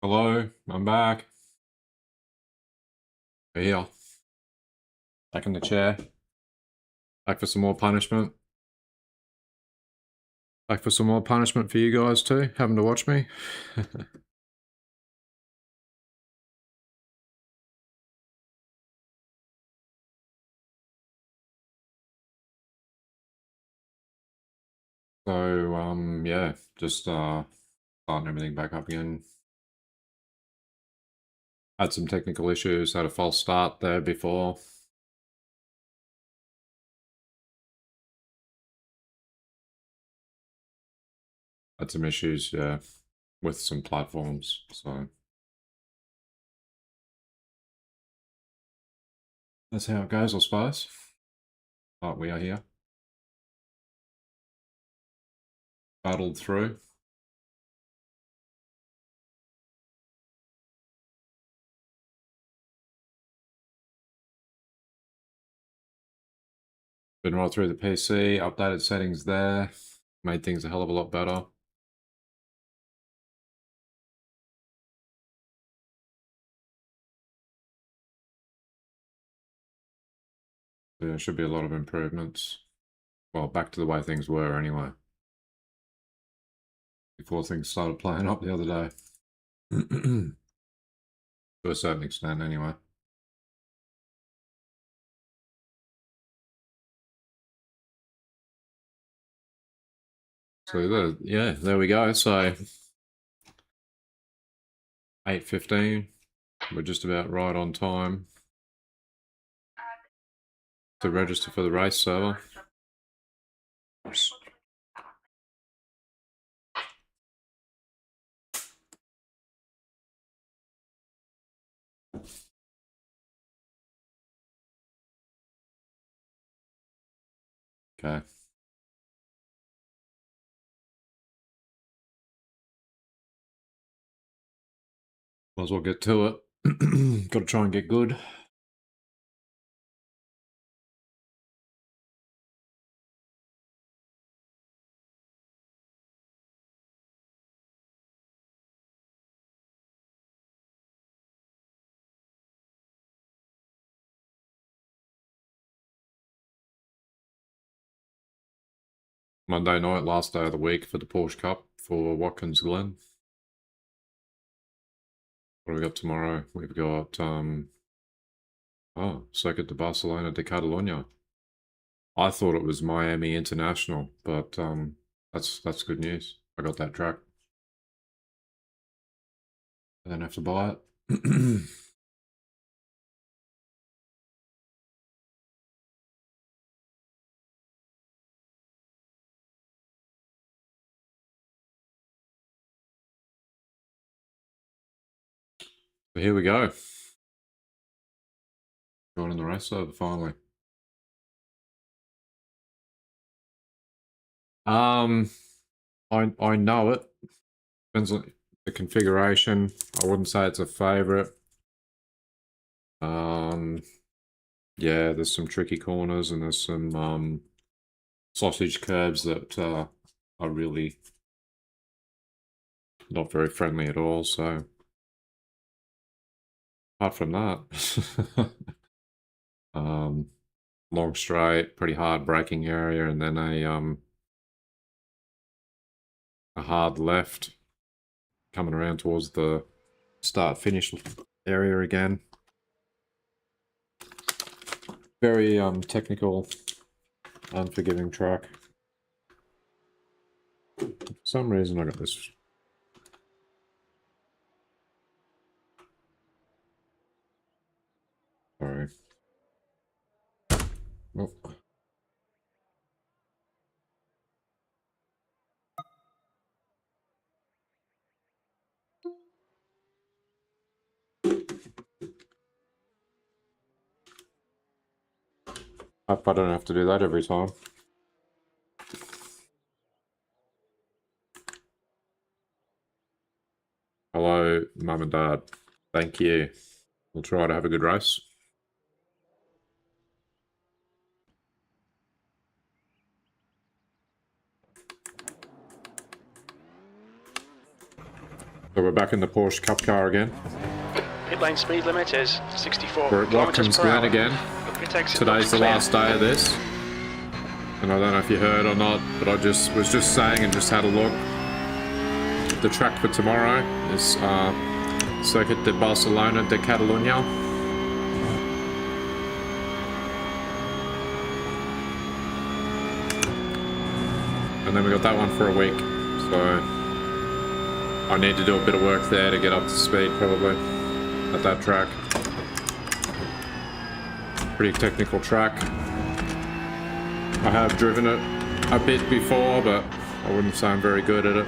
Hello, I'm back. We're here. Back in the chair. Back for some more punishment. Back for some more punishment for you guys too, having to watch me. So, yeah, just starting everything back up again. Had some technical issues, had a false start there before. Had some issues, yeah, with some platforms, so. That's how it goes, I suppose. But we are here. Battled through. Been right through the PC, updated settings there. Made things a hell of a lot better. There should be a lot of improvements. Well, back to the way things were anyway. Before things started playing up the other day. To a certain extent, anyway. So, there we go. So, 8:15. We're just about right on time to register for the race server. Okay. Might as well get to it. Got to try and get good. Monday night, last day of the week for the Porsche Cup for Watkins Glen. What do we got tomorrow? We've got Circuit de Barcelona de Catalunya. I thought it was Miami International, but that's good news. I got that track. I don't have to buy it. But here we go. Joining the race server finally. Um, I know it. Depends on the configuration. I wouldn't say it's a favorite. Yeah, there's some tricky corners and there's some sausage curbs that are really not very friendly at all. So apart from that, long straight, pretty hard braking area, and then a hard left coming around towards the start finish area again. Very technical, unforgiving track. For some reason I got this. Sorry. Oh. Hope I don't have to do that every time. Hello, Mum and Dad. Thank you. We'll try to have a good race. So we're back in the Porsche Cup car again. Pit lane speed limit is 64 We're at Watkins Glen again. Today's the last day of this. And I don't know if you heard or not, but I was just saying and just had a look. The track for tomorrow is Circuit de Barcelona de Catalunya. And then we got that one for a week. So I need to do a bit of work there to get up to speed probably at that track. Pretty technical track. I have driven it a bit before, but I wouldn't say I'm very good at it.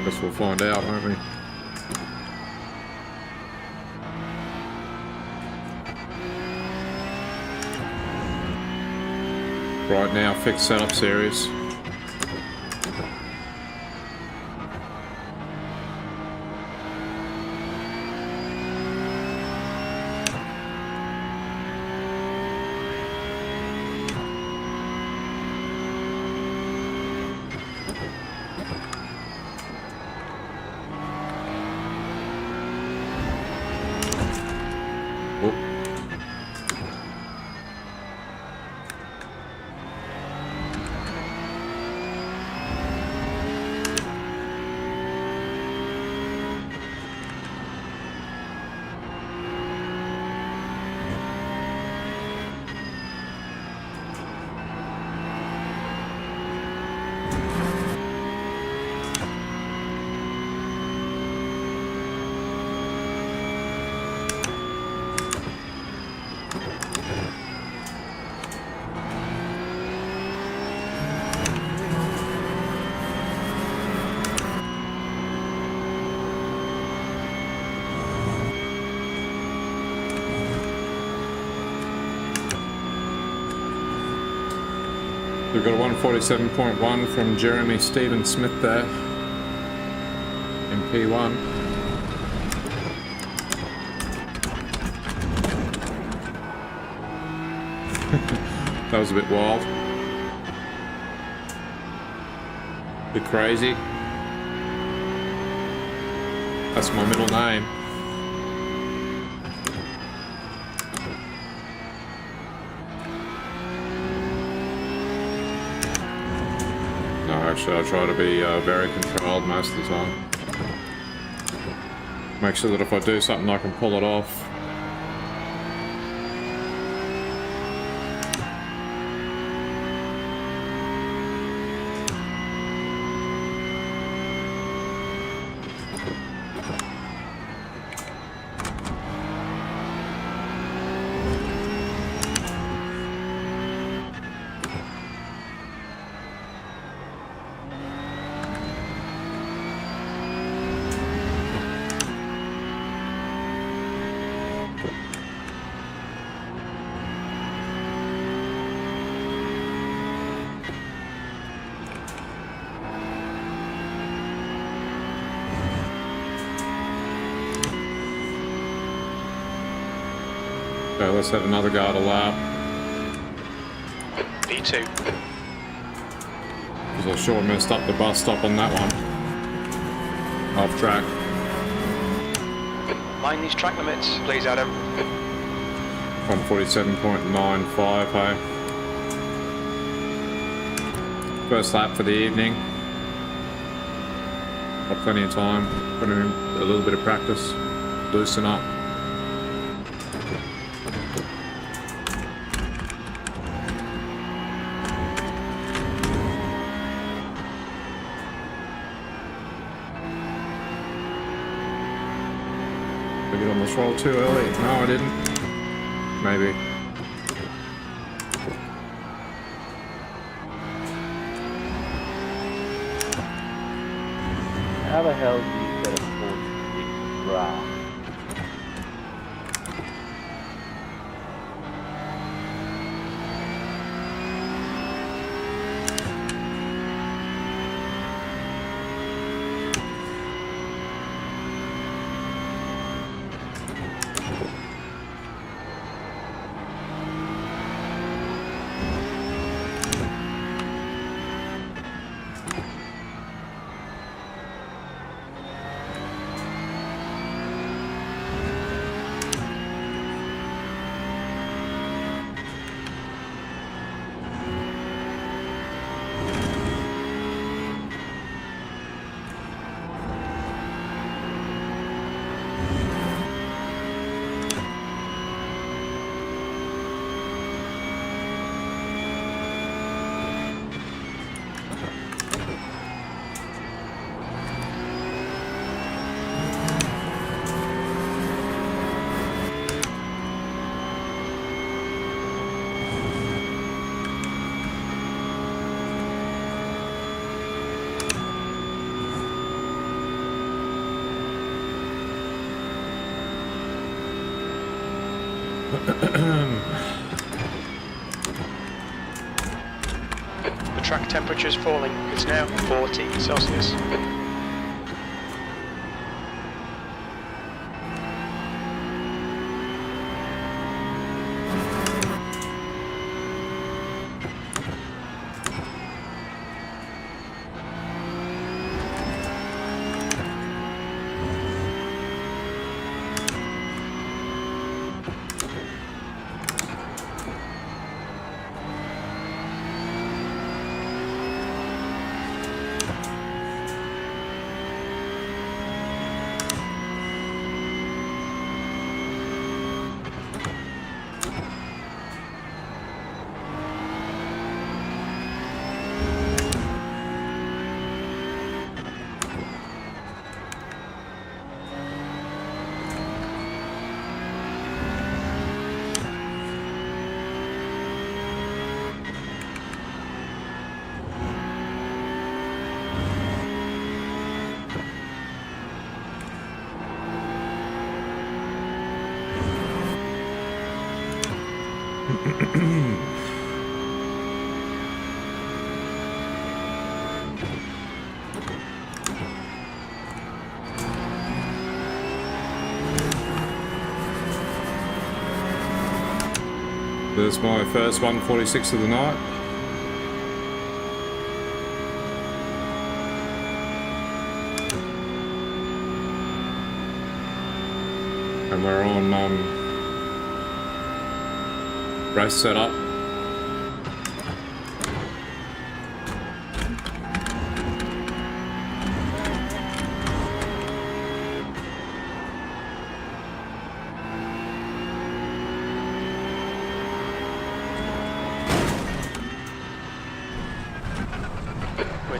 Guess we'll find out, won't we? Right now, fixed setup series. We've got a 147.1 from Jeremy Stephen Smith there in P1. That was a bit wild. Bit crazy. That's my middle name. No, actually I try to be very controlled most of the time. Make sure that if I do something I can pull it off. Okay, let's have another go at a lap. P2. Because I sure messed up the bus stop on that one. Off track. Mind these track limits, please, Adam. 147.95, hey. First lap for the evening. Got plenty of time. Put in a little bit of practice. Loosen up. Did I get on the throttle too early? No, I didn't. Maybe. How the hell do you get a Porsche grass? The track temperature is falling. It's now 40 Celsius. There's my first 146 of the night. And we're on race setup.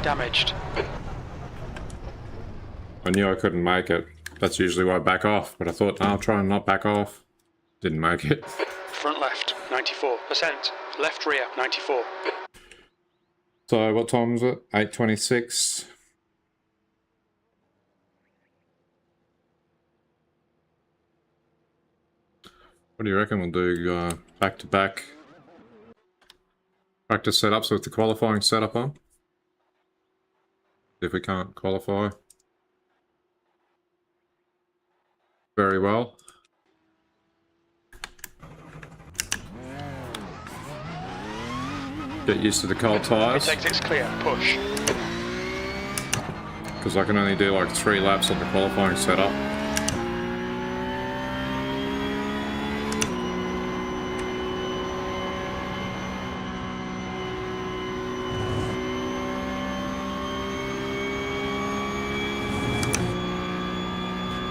Damaged. I knew I couldn't make it. That's usually why I back off, but I thought, no, I'll try and not back off. Didn't make it. Front left, 94%. Left rear, 94. So what time was it? 8:26. What do you reckon we'll do back-to-back practice setups with the qualifying setup on? If we can't qualify very well. Get used to the cold tyres. Exit's clear, push. Because I can only do like 3 laps on the qualifying setup.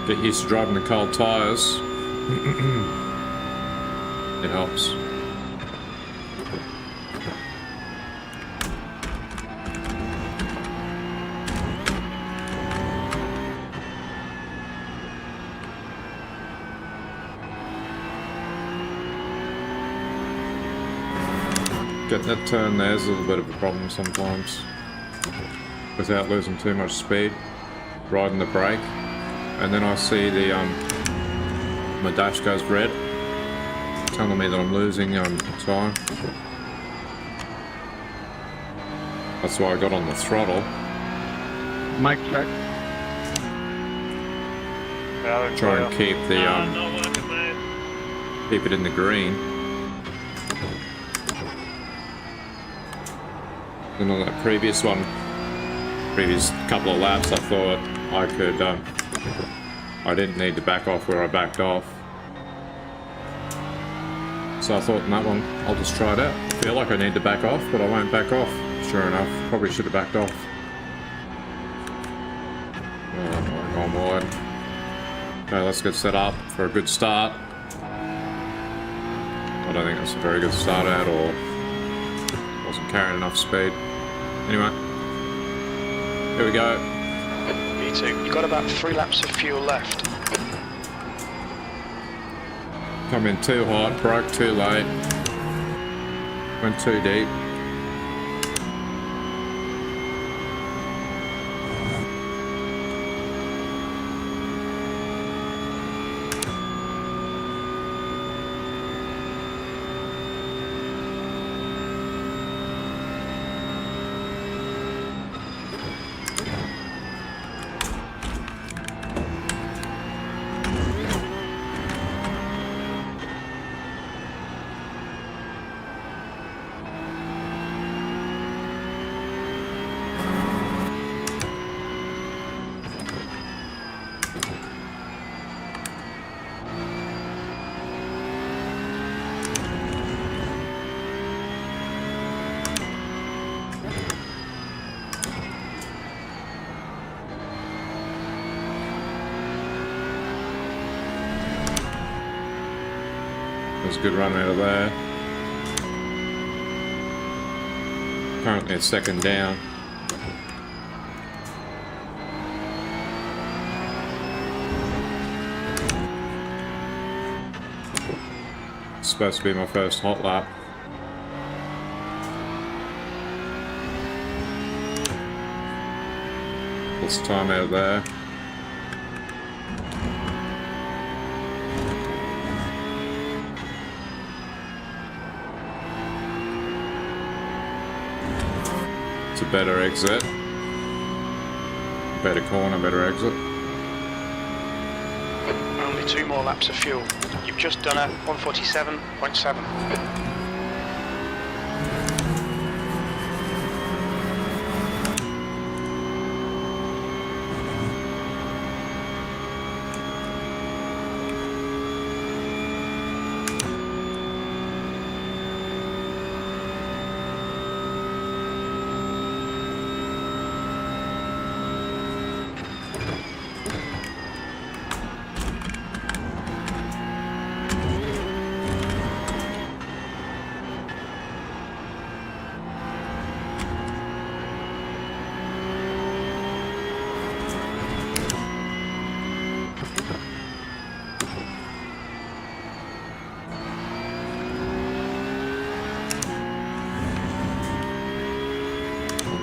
Get used to driving the cold tyres. It helps. Getting that turn there's a little bit of a problem sometimes. Without losing too much speed. Riding the brake. And then I see the, my dash goes red, telling me that I'm losing time. That's why I got on the throttle. Mic check. Try and keep the, keep it in the green. And on that previous couple of laps, I thought I could, I didn't need to back off where I backed off. So I thought in that one, I'll just try it out. I feel like I need to back off, but I won't back off. Sure enough, probably should have backed off. Oh, gone wide. Okay, let's get set up for a good start. I don't think that's a very good start at all. Wasn't carrying enough speed. Anyway, here we go. B2, you've got about 3 laps of fuel left. Come in too hot, broke too late. Went too deep. There's a good run out of there. Currently a second down. It's supposed to be my first hot lap. What's the time out there? It's a better exit. Better corner, better exit. Only 2 more laps of fuel. You've just done a 147.7.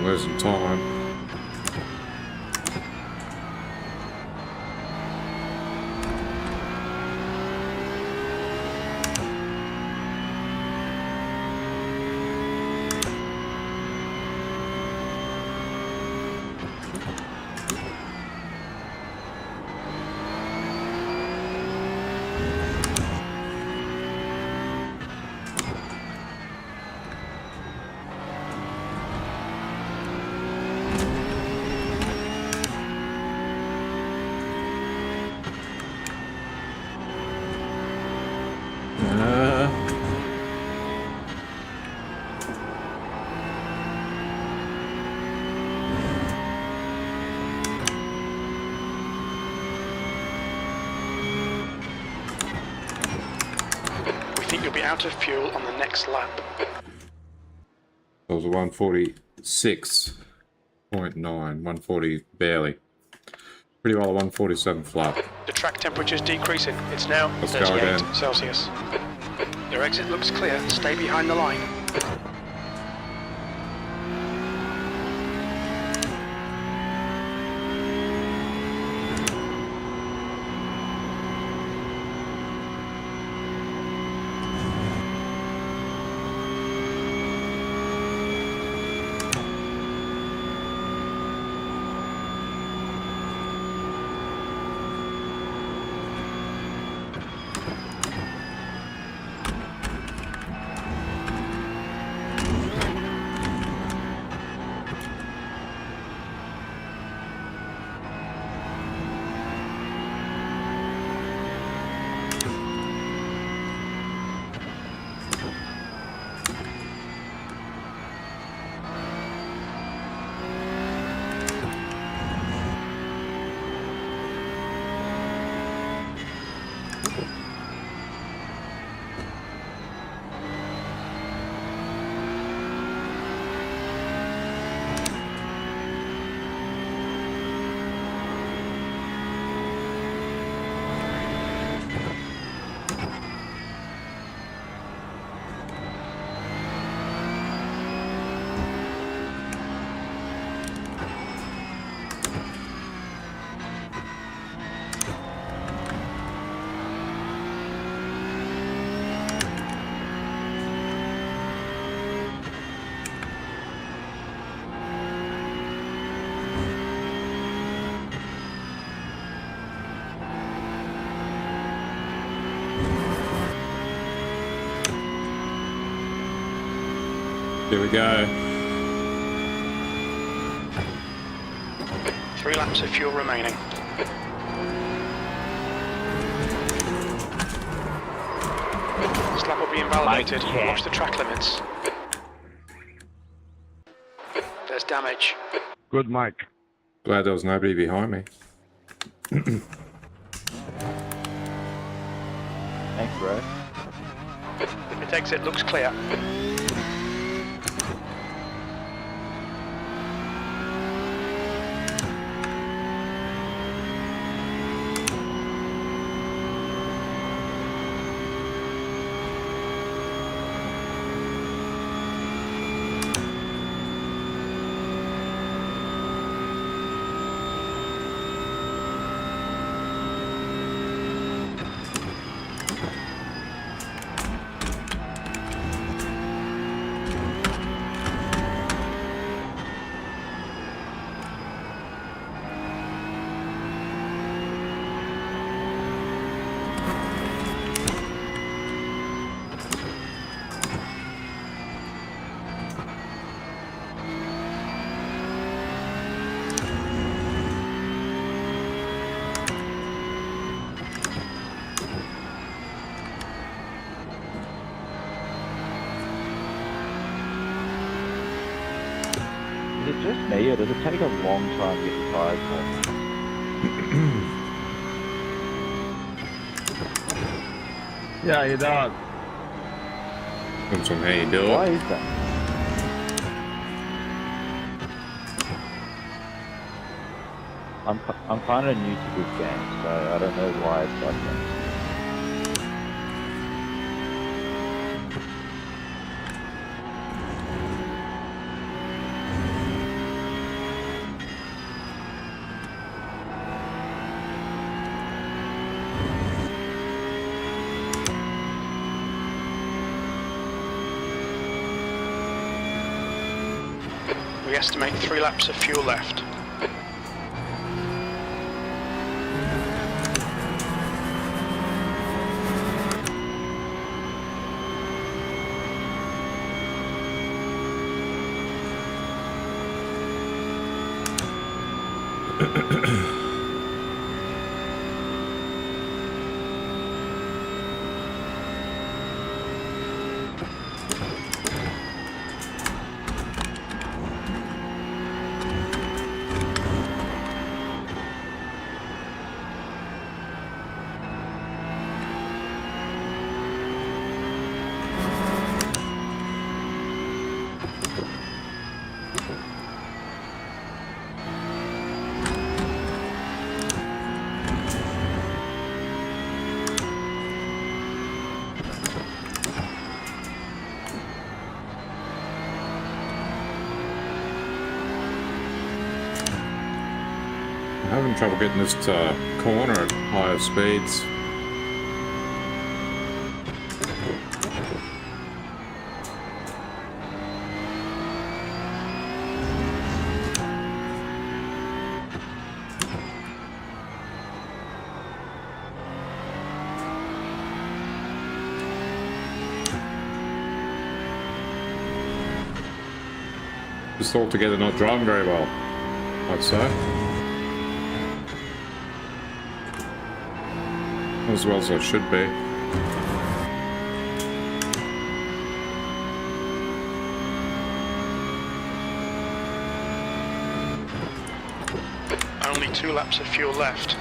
Losing time. You'll be out of fuel on the next lap. It was a 146.9, 140 barely. Pretty well a 147 flat. The track temperature's decreasing. It's now Let's go 38 again. Celsius. Your exit looks clear. Stay behind the line. Here we go. 3 laps of fuel remaining. This lap will be invalidated. Watch the track limits. There's damage. Good, Mike. Glad there was nobody behind me. Thanks, bro. Pit exit looks clear. Is it just me, or does it take a long time to get the tires home? Yeah, he does. Depends on how you do Why it. is that? I'm kind of new to this game, so I don't know why it's like that. We estimate 3 laps of fuel left. I'm having trouble getting this to corner at higher speeds. Just altogether not driving very well, I'd say. As well as I should be. Only 2 laps of fuel left.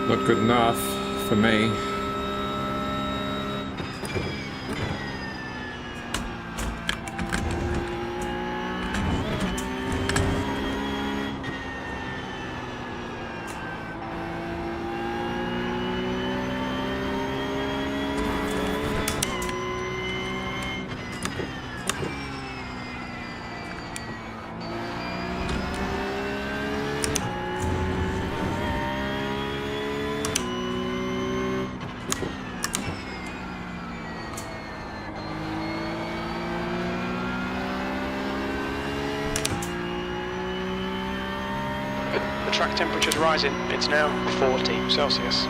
Not good enough for me. Track temperature's rising. It's now 40 Celsius.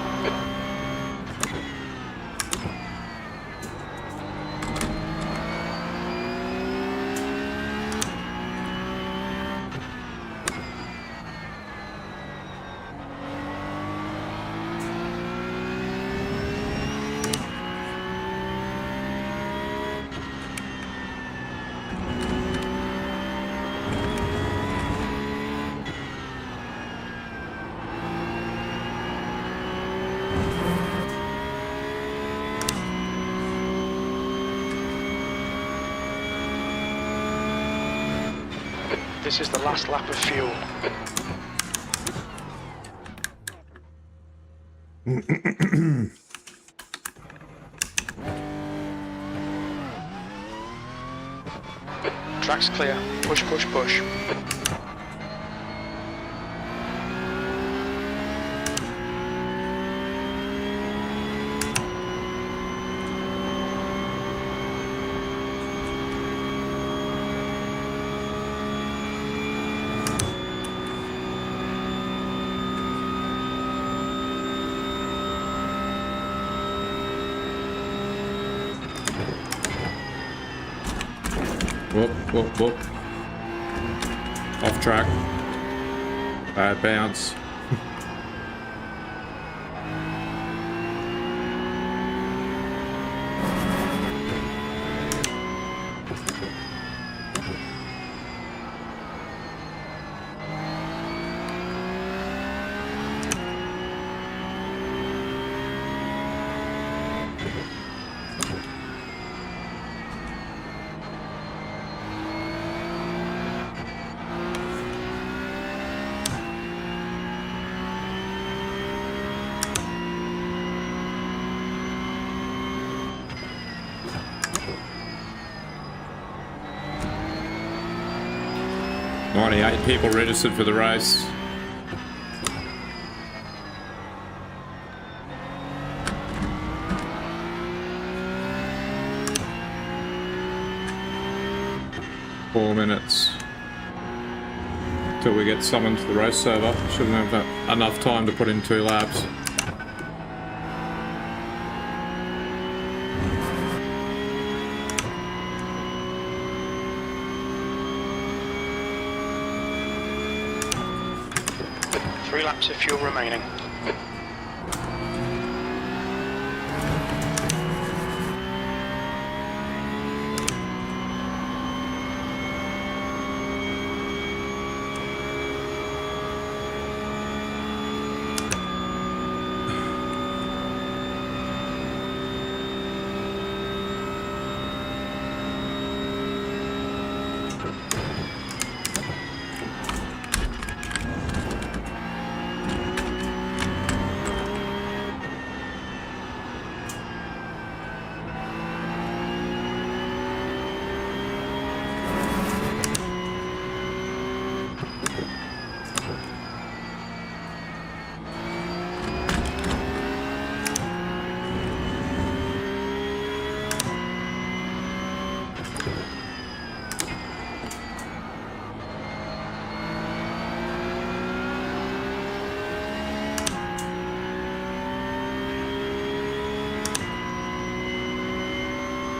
This is the last lap of fuel. Track's clear. Push, push, push. Whoop, whoop, whoop. Off track. Bad bounce. Eight people registered for the race. Four minutes till we get summoned to the race server. Shouldn't have enough time to put in 2 laps. Laps of fuel remaining.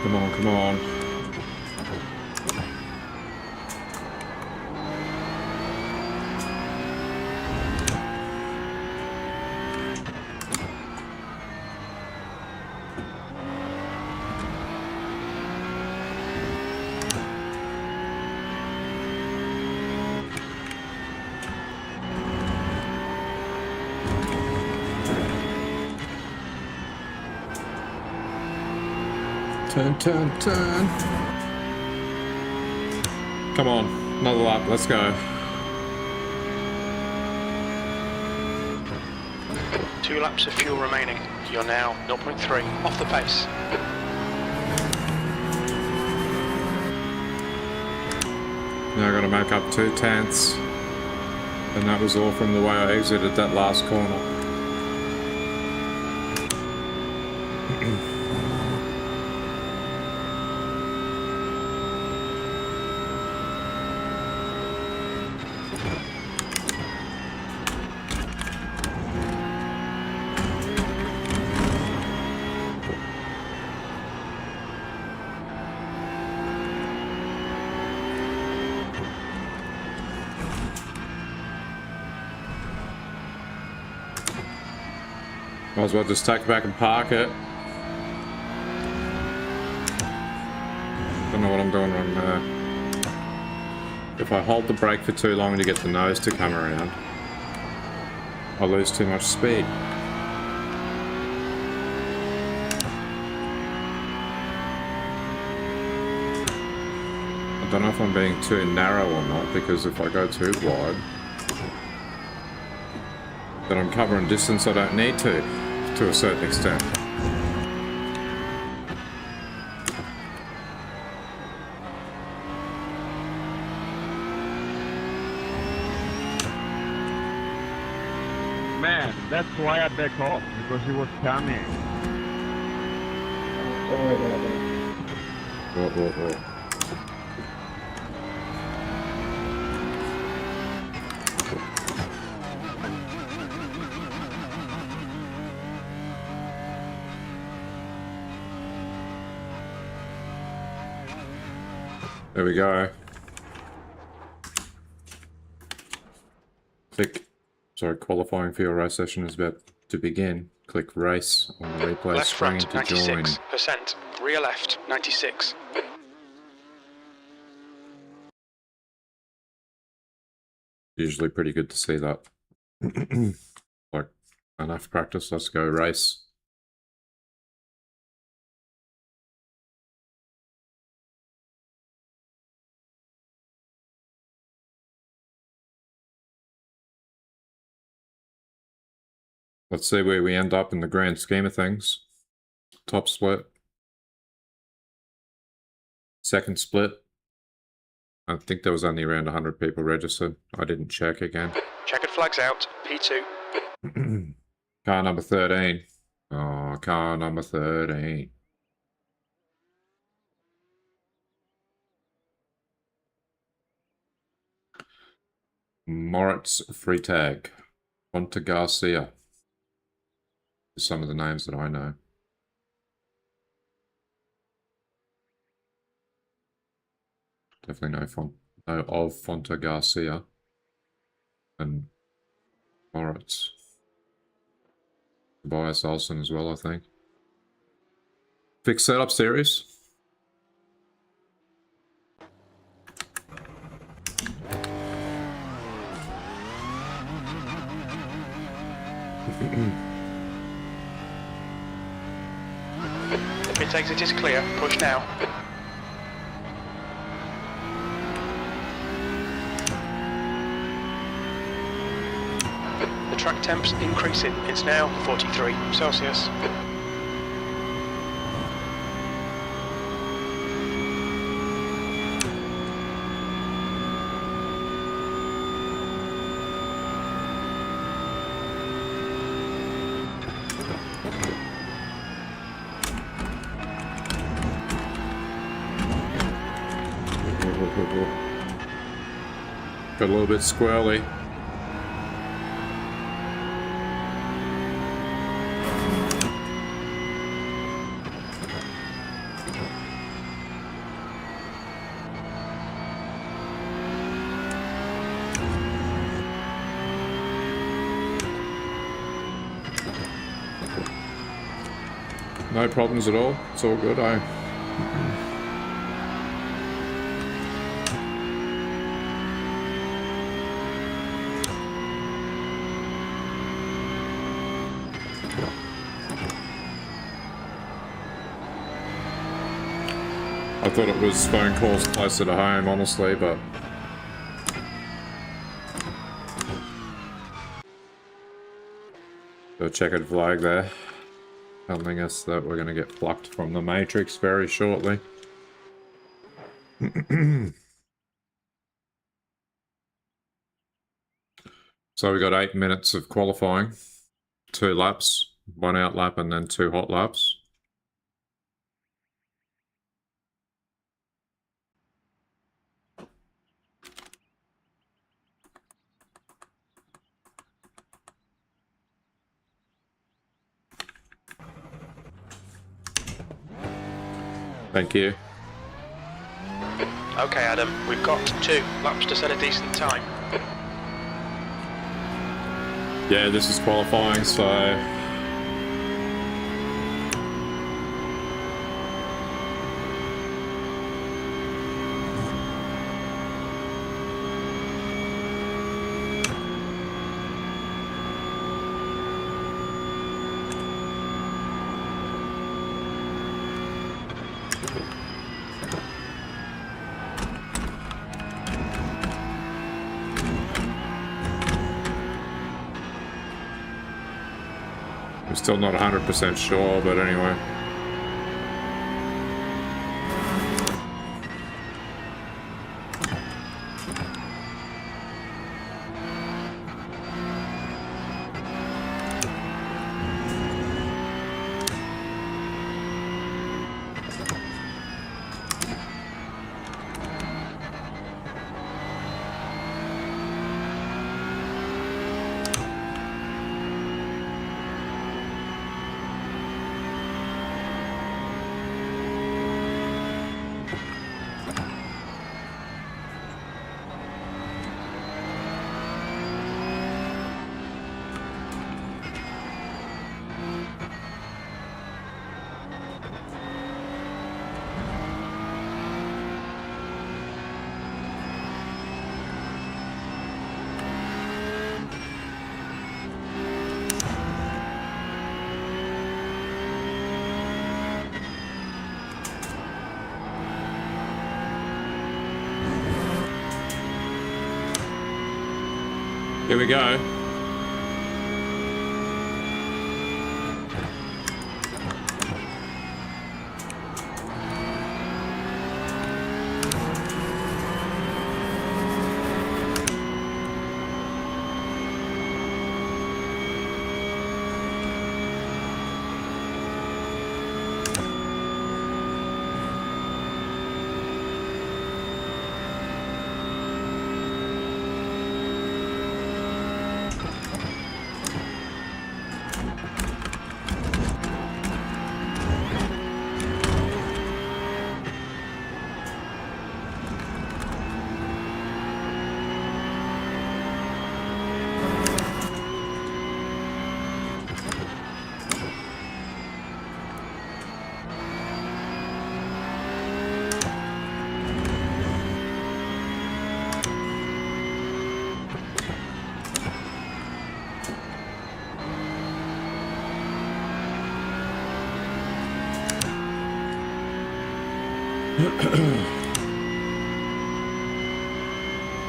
Come on, come on. Turn, turn, turn. Come on, another lap, let's go. 2 laps of fuel remaining. You're now 0.3 off the pace. Now I gotta make up 2 tenths. And that was all from the way I exited that last corner. Might as well just take it back and park it. Don't know what I'm doing wrong there. If I hold the brake for too long to get the nose to come around, I lose too much speed. I don't know if I'm being too narrow or not, because if I go too wide, then I'm covering distance I don't need to a certain extent. Man, that's why I back off, because he was coming. Sorry about that. Whoa. There we go. Click. Sorry, qualifying for your race session is about to begin. Click race on the replay Left screen front, to join. 96%. Rear left, 96. Usually pretty good to see that. Like, enough practice, let's go race. Let's see where we end up in the grand scheme of things. Top split. Second split. I think there was only around 100 people registered. I didn't check again. Checkered flags out, P2. Car number 13. Oh, car number 13. Moritz Freitag. Ponta Garcia. Some of the names that I know. Definitely know of Fonta Garcia and Moritz. Tobias Olsen as well, I think. Fixed setup series. The pit exit is clear. Push now. The track temp's increasing. It's now 43 Celsius. Got a little bit squirrely. No problems at all. It's all good. I thought it was phone calls closer to home, honestly, but the checkered flag there, telling us that we're going to get plucked from the Matrix very shortly. So we got 8 minutes of qualifying, 2 laps, 1 out lap and then 2 hot laps. Thank you. Okay, Adam, we've got 2 laps to set a decent time. Yeah, this is qualifying, so I'm still not 100% sure, but anyway. Here we go.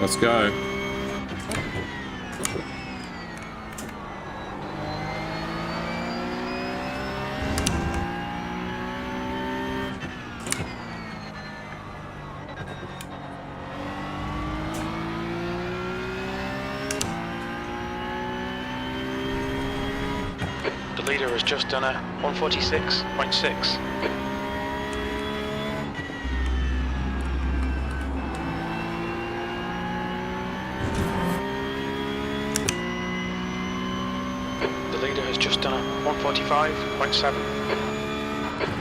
Let's go. The leader has just done a 146.6. Just done a 145.7.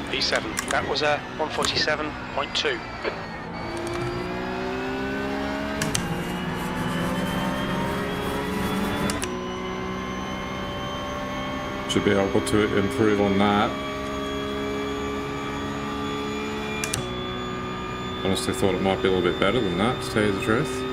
P7. That was a 147.2. Should be able to improve on that. Honestly thought it might be a little bit better than that, to tell you the truth.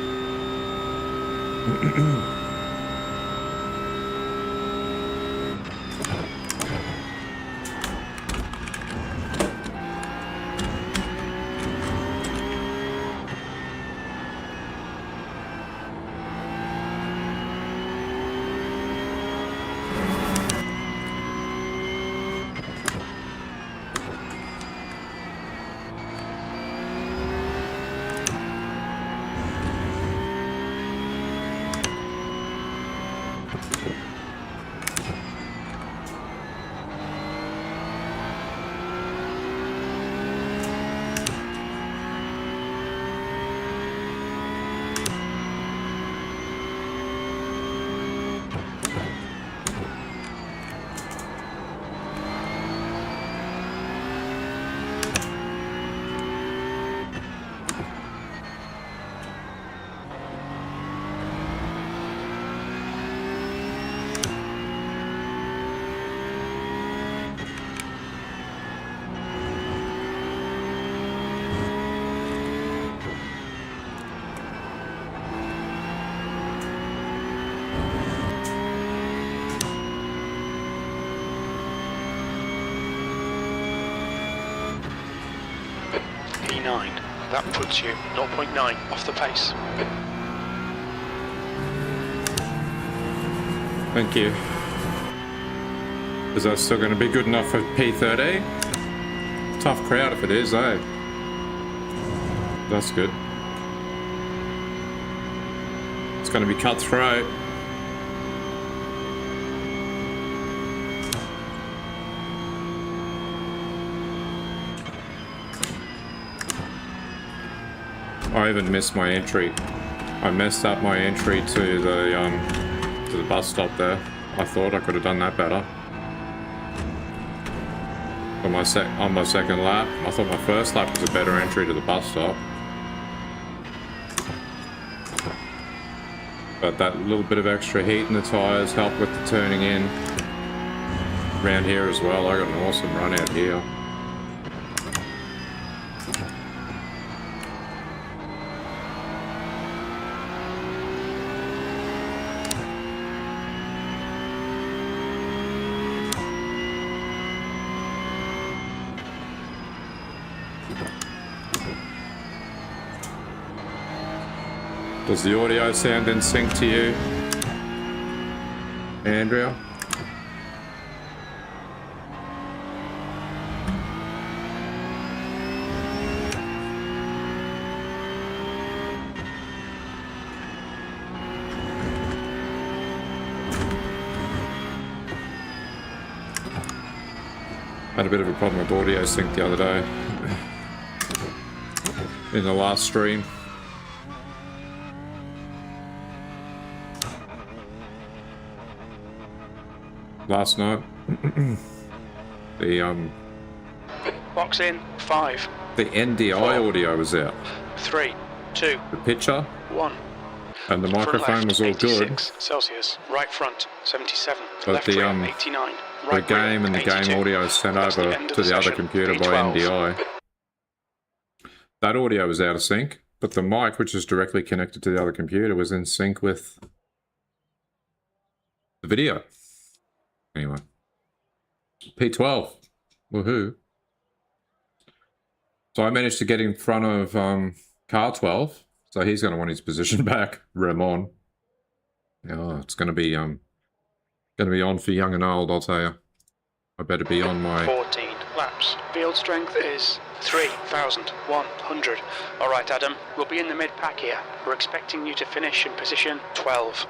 That puts you 0.9 off the pace. Thank you. Is that still going to be good enough for P30? Tough crowd if it is, eh? That's good. It's going to be cutthroat. I even missed my entry. I messed up my entry to the bus stop there. I thought I could have done that better. On my second lap, I thought my first lap was a better entry to the bus stop. But that little bit of extra heat in the tyres helped with the turning in. Around here as well, I got an awesome run out here. Does the audio sound in sync to you, Andrea? Had a bit of a problem with audio sync the other day in the last stream. Last night, the box in 5. The NDI 4, audio was out. 3, 2, The picture 1. and the Front microphone left, was all 86 good, Celsius. Right front 77. but Left the rear 89. the Right game rear, and the 82. game audio is sent That's the over end of to the the other session. computer by P12. NDI. That audio was out of sync, but the mic, which is directly connected to the other computer, was in sync with the video. Anyway, P12, woohoo! So I managed to get in front of car 12, so he's going to want his position back. Ramon. Oh, it's going to be on for young and old, I'll tell you. I better be on my 14 laps. Field strength is 3,100. All right, Adam, we'll be in the mid-pack here. We're expecting you to finish in position 12.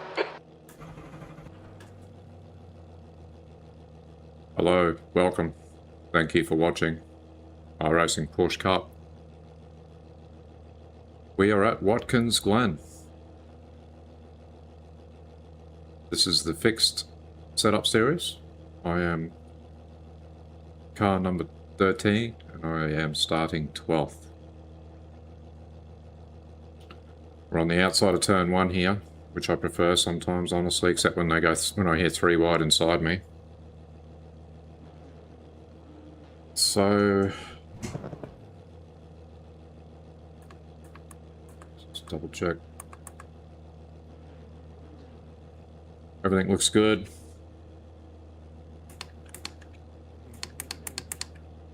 Hello, welcome. Thank you for watching iRacing Porsche Cup. We are at Watkins Glen. This is the fixed setup series. I am car number 13 and I am starting 12th. We're on the outside of turn 1 here, which I prefer sometimes, honestly, except when I hear 3 wide inside me. So just double check. Everything looks good.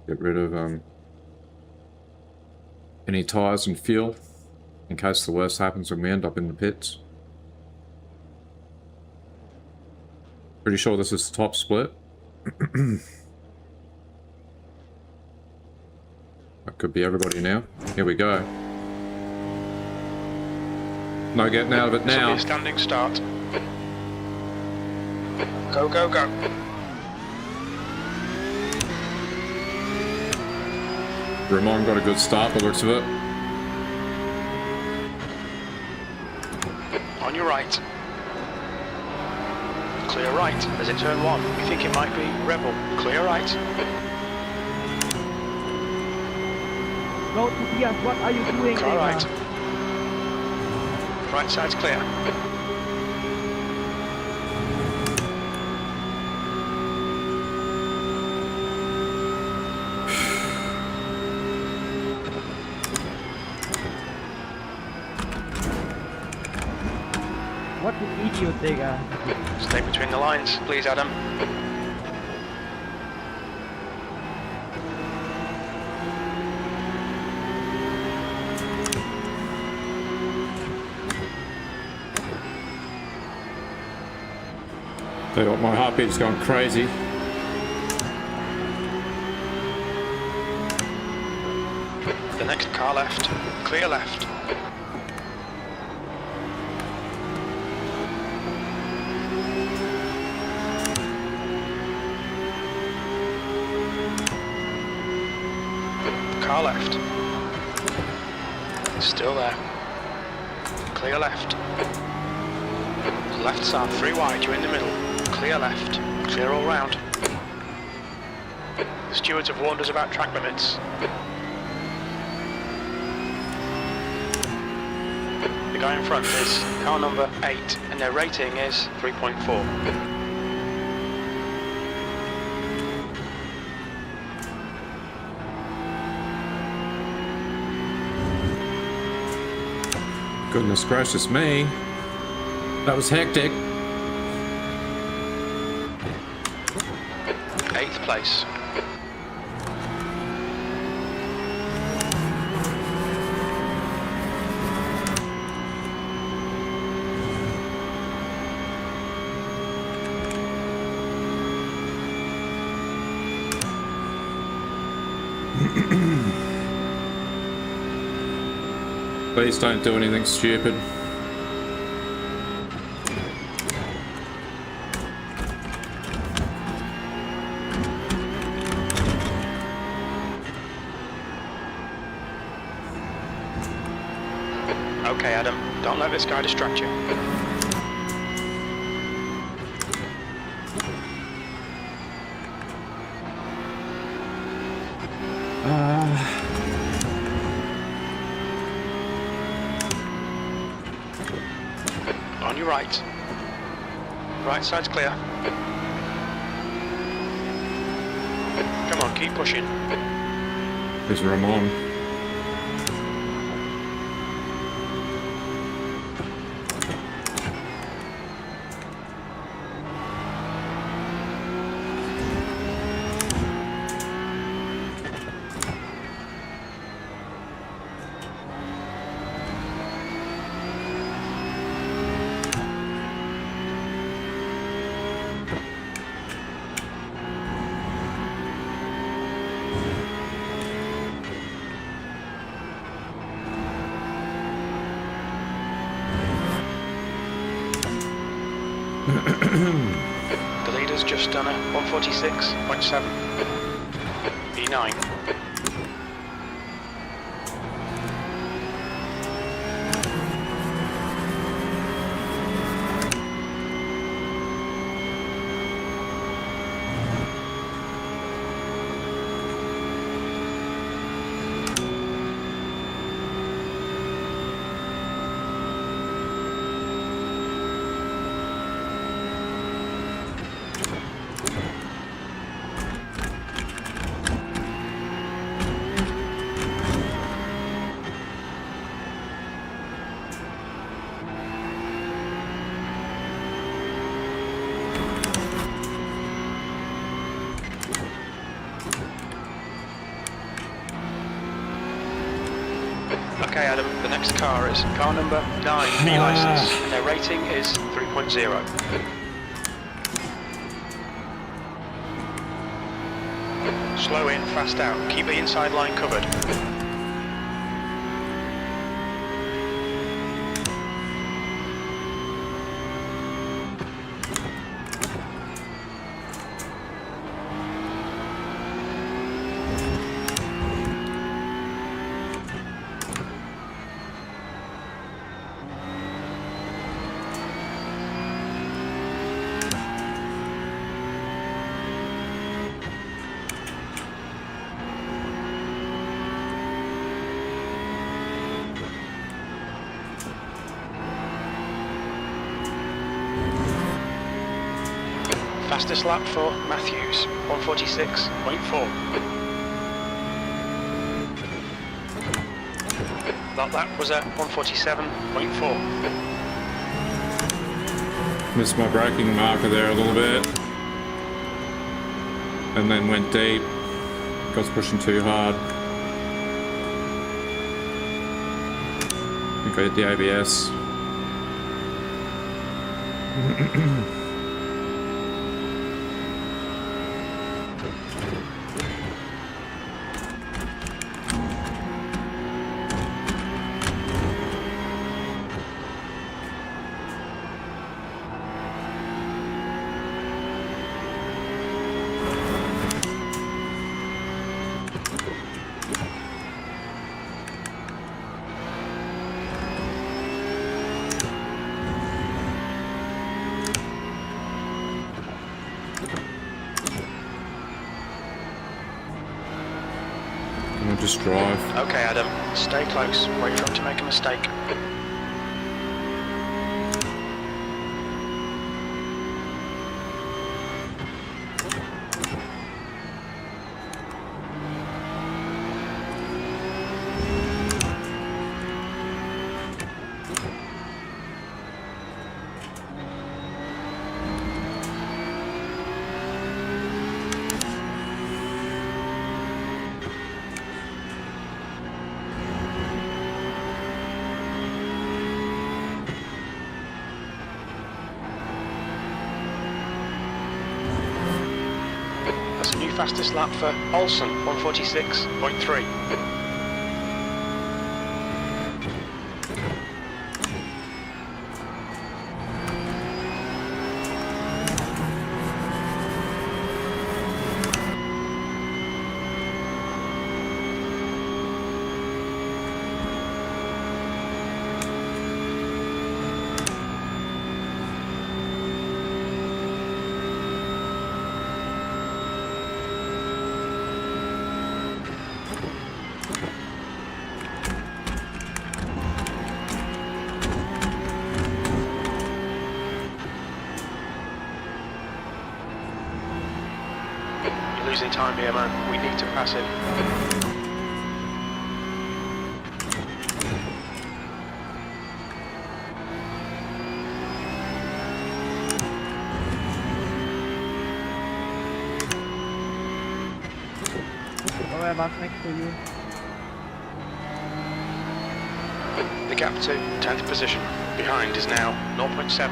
Get rid of any tires and fuel in case the worst happens when we end up in the pits. Pretty sure this is the top split. That could be everybody now. Here we go. No getting out of it now. This will be a standing start. Go, go, go. Ramon got a good start by the looks of it. On your right. Clear right, as in turn 1. We think it might be Rebel. Clear right. No, Tobias, what are you doing? Car right. Right side's clear. What an idiot, Digga. Stay between the lines, please, Adam. Tell you what, my heartbeat's going crazy. Car left. Clear left. Car left. Still there. Clear left. Left side, 3 wide, you're in the middle. Clear left. Clear all round. The stewards have warned us about track limits. The guy in front is car number 8 and their rating is 3.4. Goodness gracious me. That was hectic. 8th place. Please don't do anything stupid. Okay, Adam, don't let this guy distract you. On your right. Right side's clear. Come on, keep pushing. There's Ramon. The leader's just done a 146.7. E9. Okay, Adam, the next car is car number 9, B license, and their rating is 3.0. Slow in, fast out, keep the inside line covered. Fastest lap for Matthews, 146.4. That lap was at 147.4. Missed my braking marker there a little bit. And then went deep. I was pushing too hard. I think I hit the ABS. and just drive. Okay, Adam. Stay close. Wait for him to make a mistake. Fastest lap for Olsen, 146.3. Losing time here, man. We need to pass him. Oh, I was next to you. The gap to 10th position. Behind is now 0.7.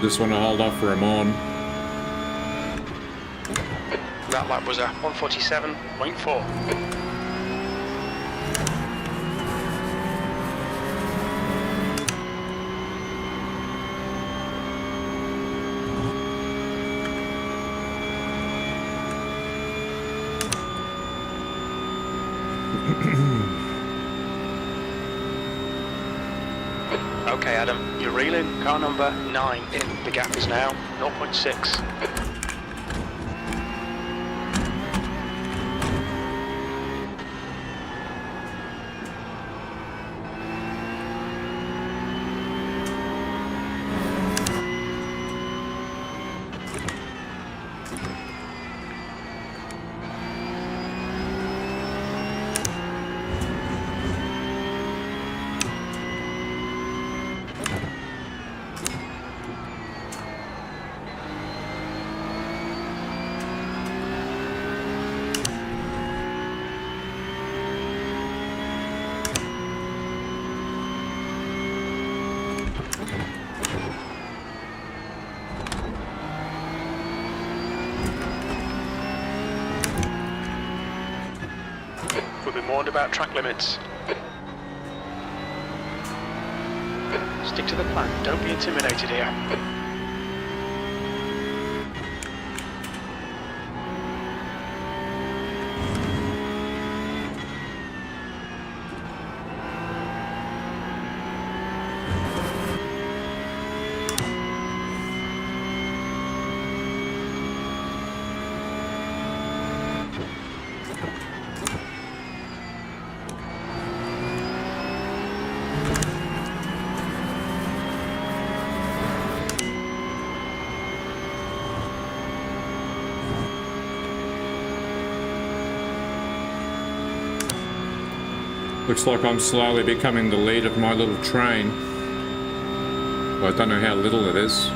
Just want to hold off for Ramon. That lap was a 147.4. Okay, Adam, you're reeling. Car number 9 in. The gap is now 0.6. We've been warned about track limits. Stick to the plan. Don't be intimidated here. Looks like I'm slowly becoming the lead of my little train. Well, I don't know how little it is.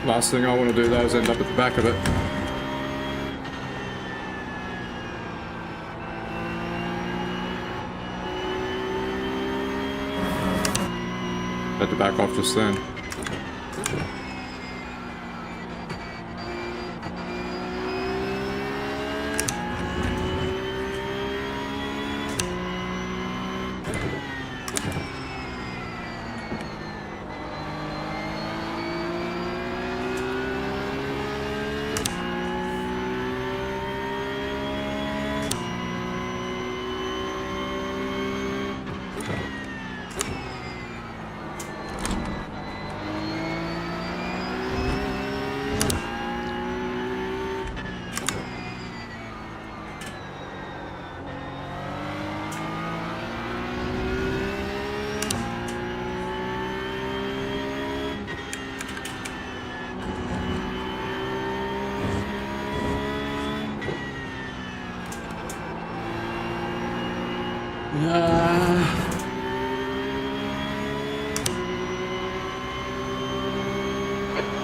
Last thing I want to do though is end up at the back of it. Had to back off just then.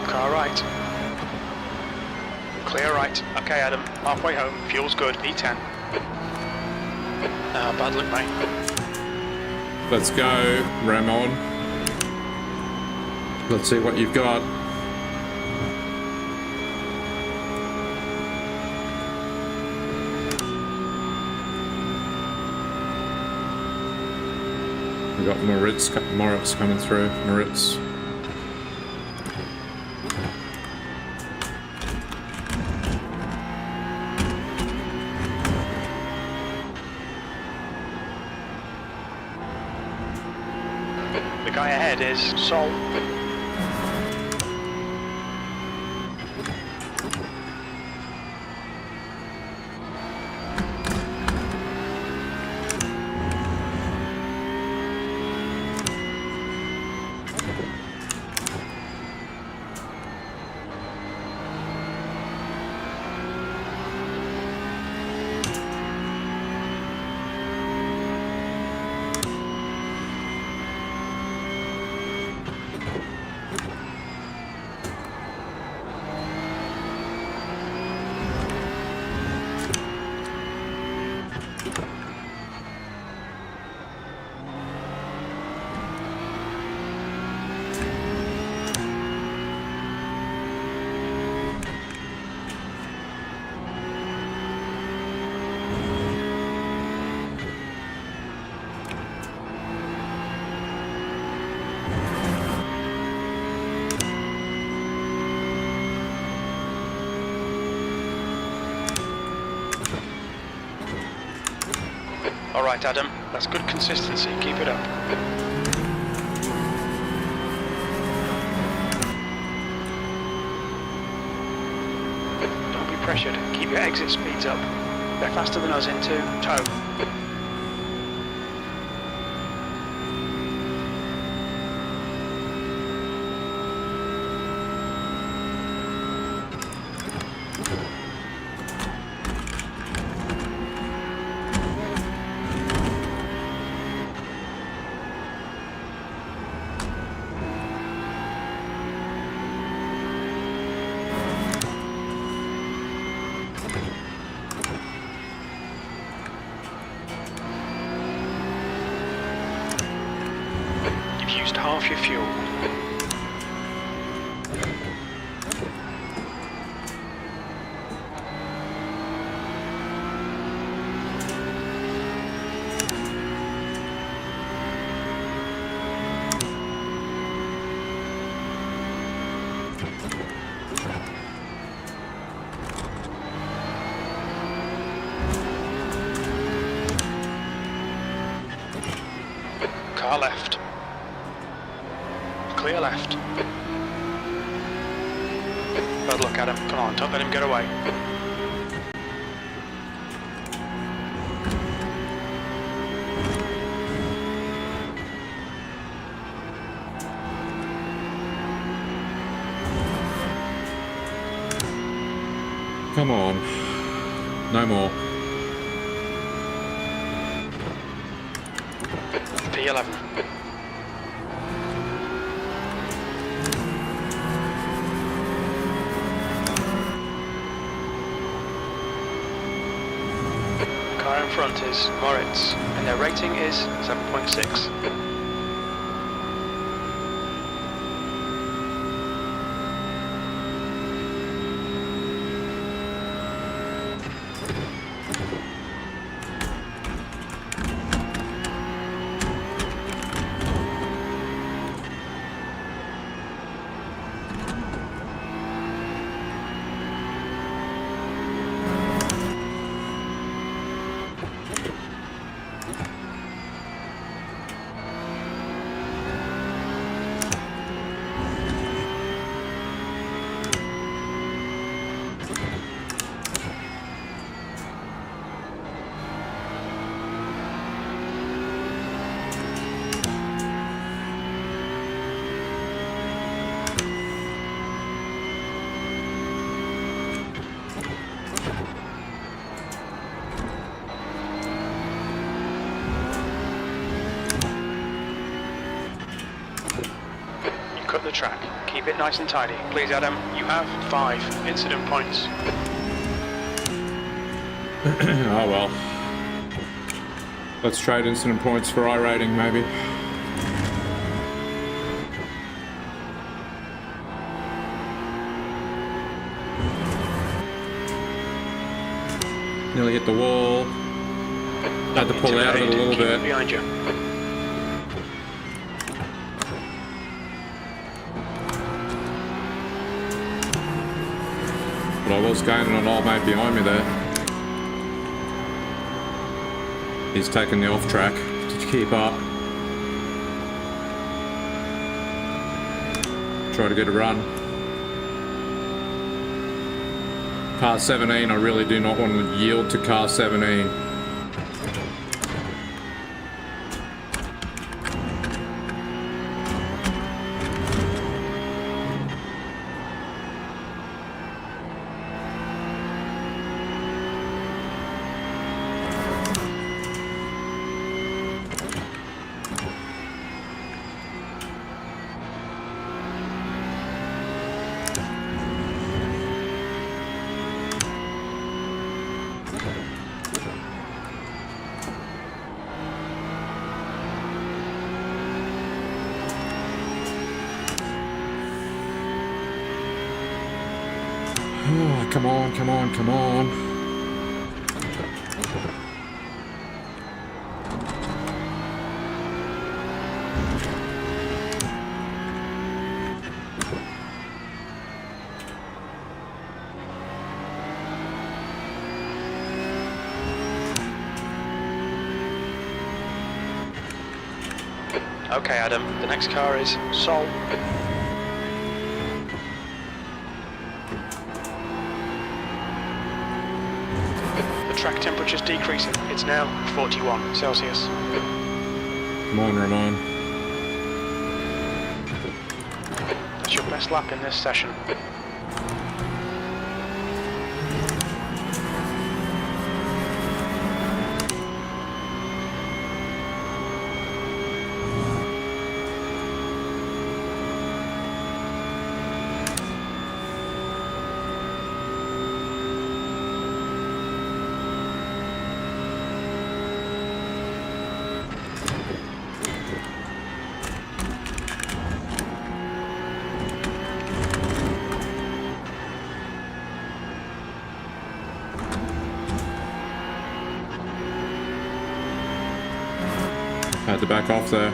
Car right. Clear right. Okay, Adam. Halfway home. Fuel's good. E10. Bad luck, mate. Let's go, Ramon. Let's see what you've got. We got Moritz coming through. Moritz. The guy ahead is Sol. All right, Adam. That's good consistency. Keep it up. Don't be pressured. Keep your exit speeds up. They're faster than us into tow. Used half your fuel. Car left. Clear left. Bad luck, Adam. Come on, don't let him get away. Come on. No more. P11. Car in front is Moritz, and their rating is 7.6. keep it nice and tidy. Please, Adam, you have 5 incident points. Oh well. Let's trade incident points for iRating, maybe. Nearly hit the wall. Had to pull out of it a little bit. Behind you. But I was gaining an old mate behind me there. He's taking the off track to keep up. Try to get a run. Car 17, I really do not want to yield to car 17. Oh, come on, come on, come on. Okay, Adam, the next car is Sol. The track temperature's decreasing. It's now 41 Celsius. Come on, Ramon. That's your best lap in this session. Had to back off there.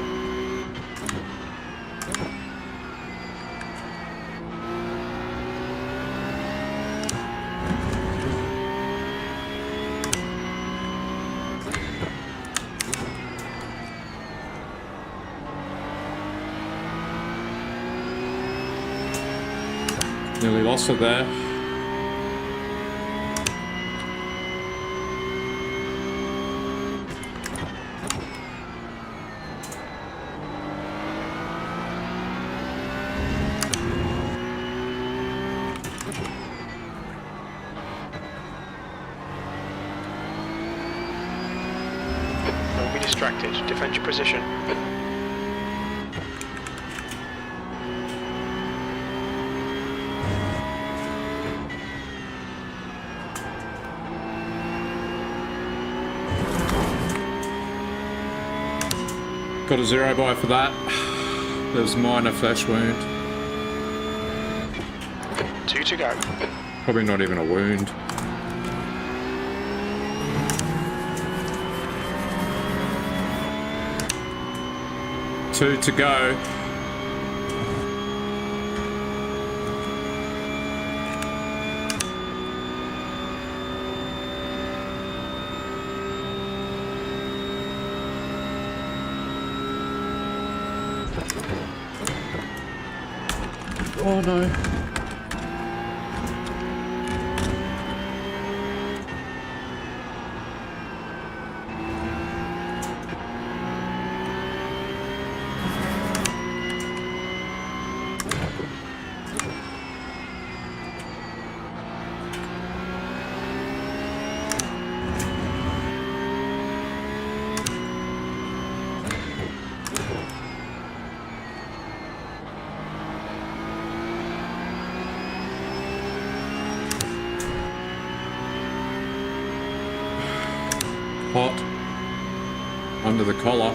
Nearly lost it there. Don't be distracted. Defend your position. Got a 0 by for that. There's a minor flesh wound. 2 to go. Probably not even a wound. Two to go. Oh no. hot under the collar.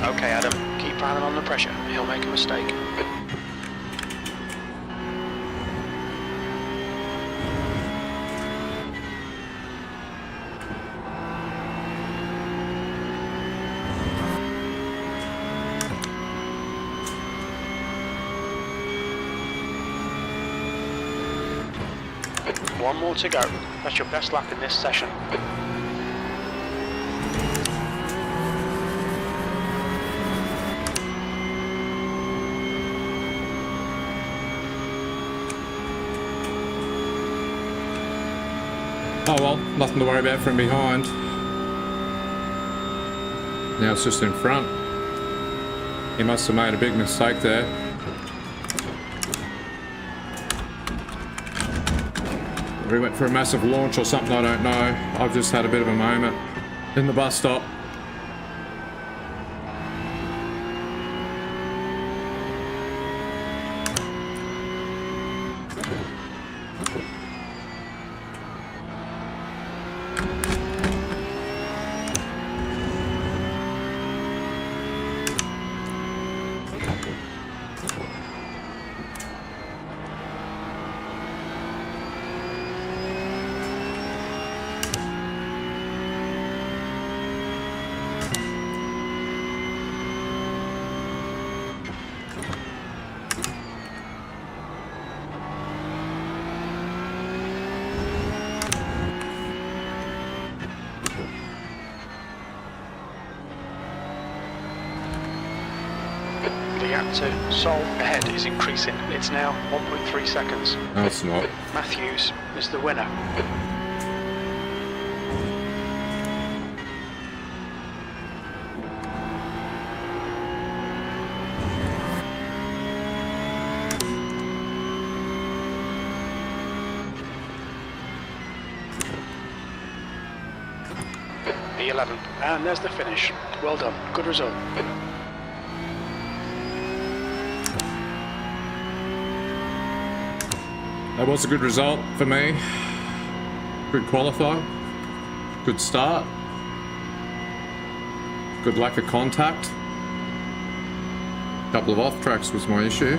Okay, Adam, keep piling on the pressure. He'll make a mistake. One more to go. That's your best lap in this session. Oh well, nothing to worry about from behind. Now it's just in front. He must have made a big mistake there. Or he went for a massive launch or something, I don't know. I've just had a bit of a moment in the bus stop. The gap to Sol ahead is increasing. It's now 1.3 seconds. No, it's not. Matthews is the winner. The 11th, and there's the finish. Well done, good result. That was a good result for me. Good qualify. Good start. Good lack of contact. A couple of off tracks was my issue.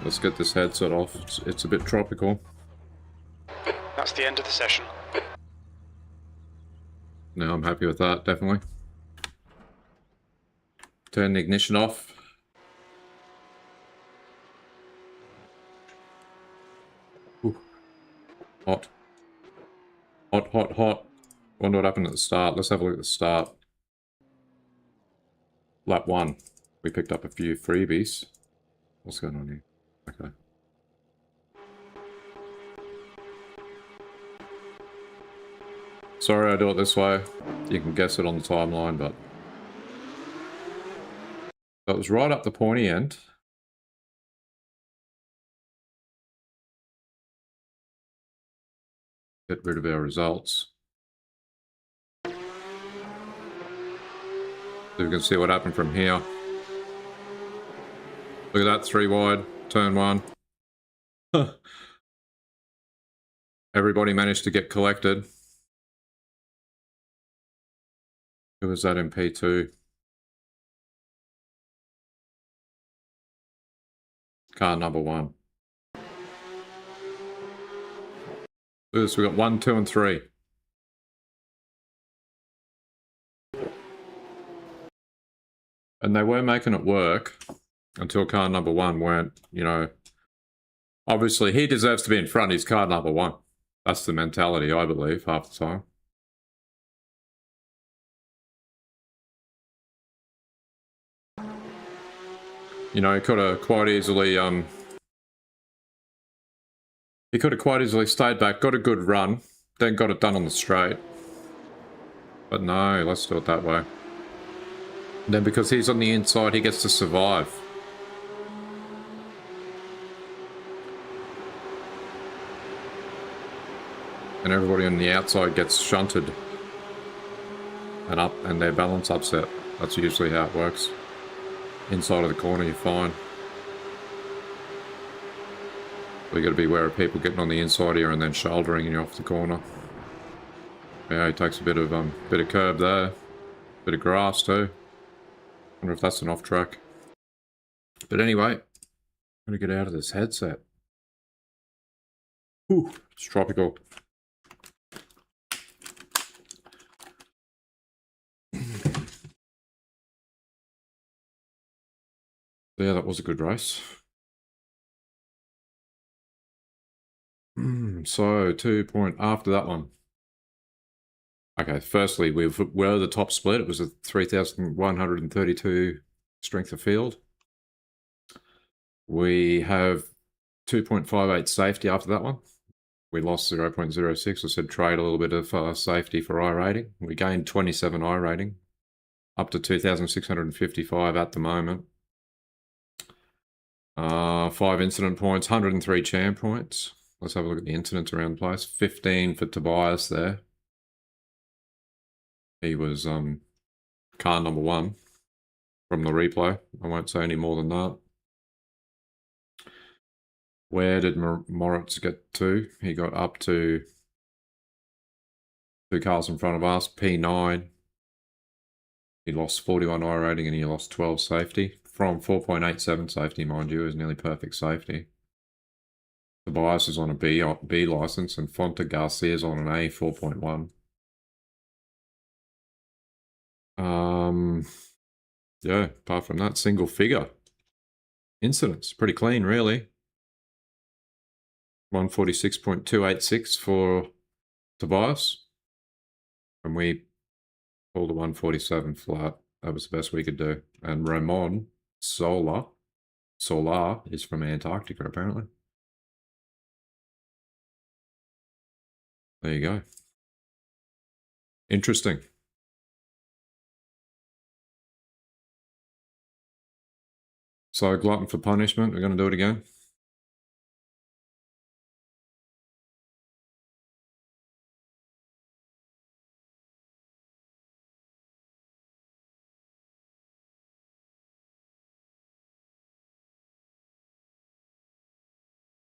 Let's get this headset off. It's a bit tropical. That's the end of the session. No, I'm happy with that, definitely. Turn the ignition off. Ooh. Hot. Hot, hot, hot. Wonder what happened at the start. Let's have a look at the start. Lap 1. We picked up a few freebies. What's going on here? Okay. Sorry I do it this way. You can guess it on the timeline, but... That was right up the pointy end. Get rid of our results. So we can see what happened from here. Look at that, 3 wide, turn 1. Everybody managed to get collected. Who was that in P2? Car number 1. Look at this, we got 1, 2, and 3. And they were making it work until car number 1 weren't, you know... Obviously, he deserves to be in front. He's car number 1. That's the mentality, I believe, half the time. You know, he could have quite easily, he could have quite easily stayed back, got a good run, then got it done on the straight. But no, let's do it that way. And then because he's on the inside, he gets to survive. and everybody on the outside gets shunted and up, and their balance upset. That's usually how it works. Inside of the corner, you're fine. We got to be aware of people getting on the inside here and then shouldering you off the corner. Yeah, he takes a bit of curb there, bit of grass too. Wonder if that's an off track. But anyway, I'm gonna get out of this headset. Ooh, it's tropical. Yeah, that was a good race. So 2 point after that one. Okay, firstly, we were the top split. It was a 3,132 strength of field. We have 2.58 safety after that one. We lost 0.06. I said trade a little bit of safety for iRating. We gained 27 iRating, up to 2,655 at the moment. 5 incident points, 103 champ points. Let's have a look at the incidents around the place. 15 for Tobias there. He was car number 1 from the replay. I won't say any more than that. Where did Moritz get to? He got up to 2 cars in front of us, P9. He lost 41 I rating and he lost 12 safety. From 4.87 safety, mind you, is nearly perfect safety. Tobias is on a B license and Fonta Garcia is on an A 4.1. Yeah, apart from that, single figure. Incidents, pretty clean, really. 146.286 for Tobias. And we pulled a 147 flat. That was the best we could do. And Ramon Solar is from Antarctica, apparently. There you go. Interesting. So, glutton for punishment. We're going to do it again.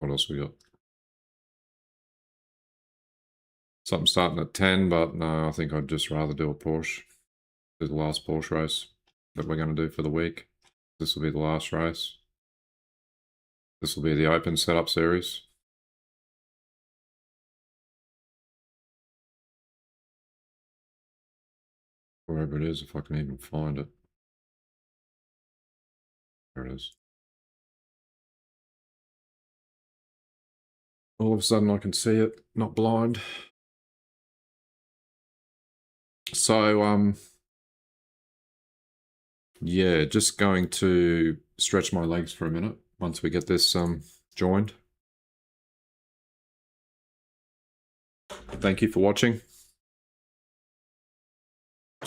What else we got? Something starting at 10, but no, I think I'd just rather do a Porsche. Do the last Porsche race that we're going to do for the week. This will be the last race. This will be the open setup series. Wherever it is, if I can even find it. There it is. All of a sudden I can see it, not blind. So, yeah, just going to stretch my legs for a minute once we get this joined. Thank you for watching.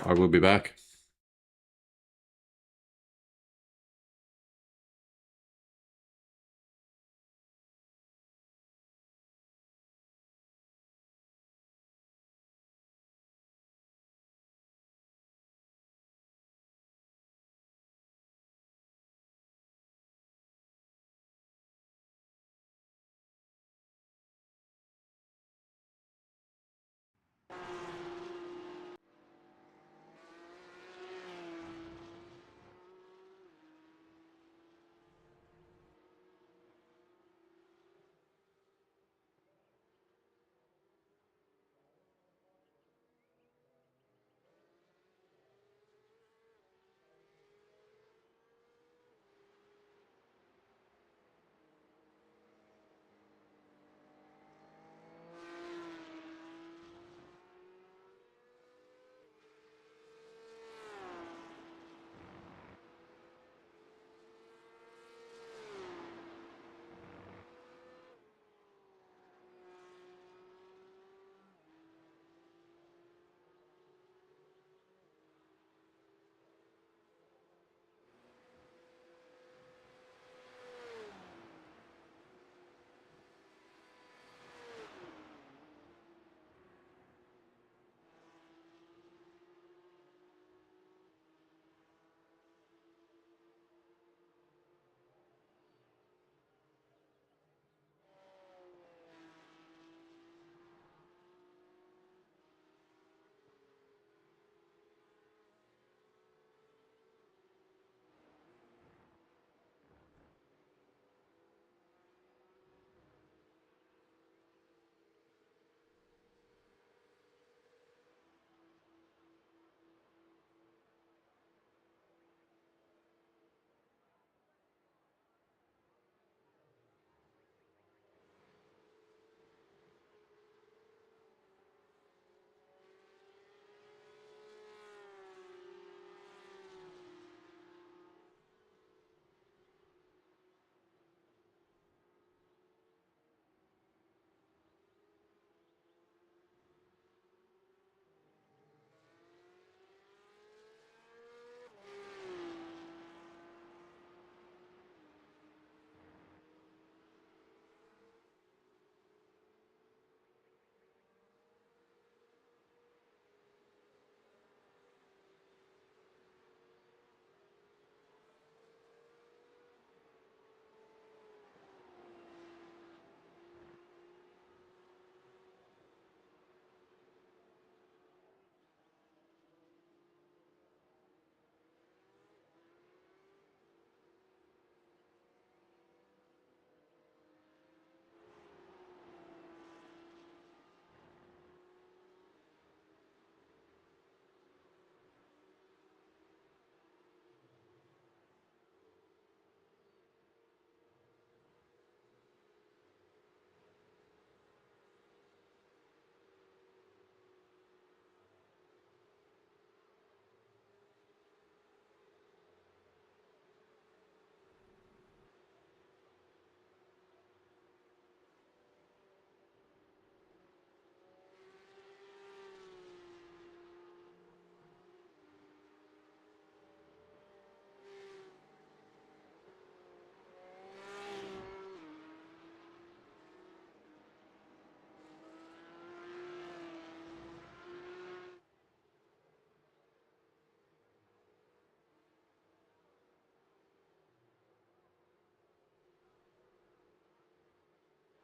I will be back.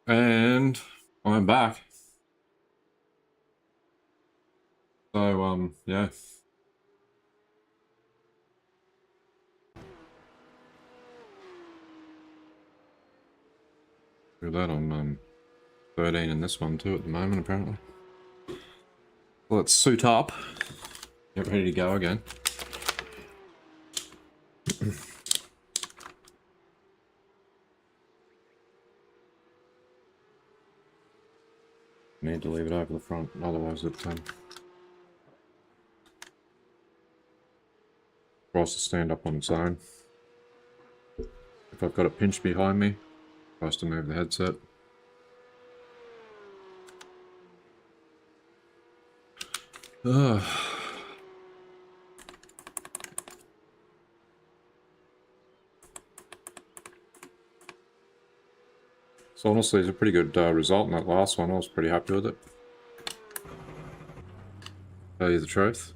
And I'm back. So, yeah. Do that on 13 in this one too at the moment, apparently. Let's suit up. Get ready to go again. Need to leave it over the front, otherwise it tries to stand up on its own. If I've got it pinched behind me, tries to move the headset. Ugh. So honestly, it's a pretty good result in that last one. I was pretty happy with it. Tell you the truth.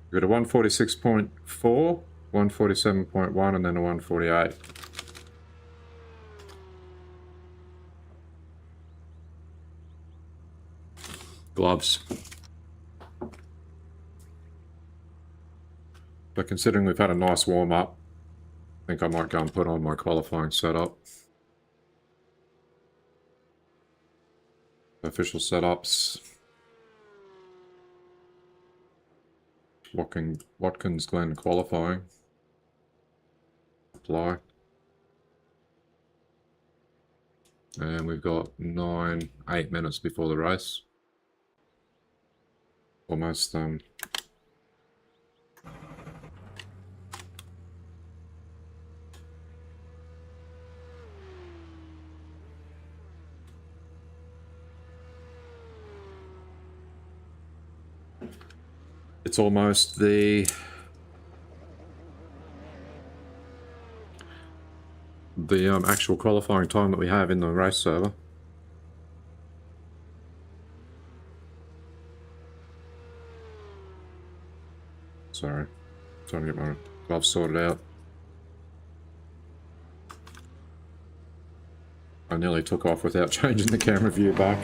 We got a 146.4, 147.1, and then a 148. Gloves. But considering we've had a nice warm-up, I think I might go and put on my qualifying setup. Official setups. Watkins Glen qualifying. Apply. And we've got 8 minutes before the race. Almost it's almost the actual qualifying time that we have in the race server. Sorry, trying to get my gloves sorted out. I nearly took off without changing the camera view back.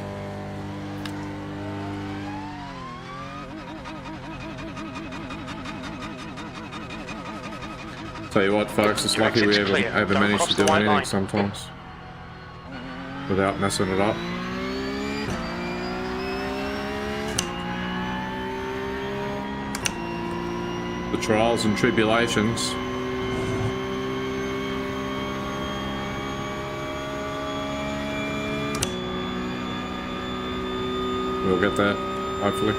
Tell you what, folks, it's lucky we ever manage to do anything sometimes without messing it up. The trials and tribulations. We'll get that, hopefully.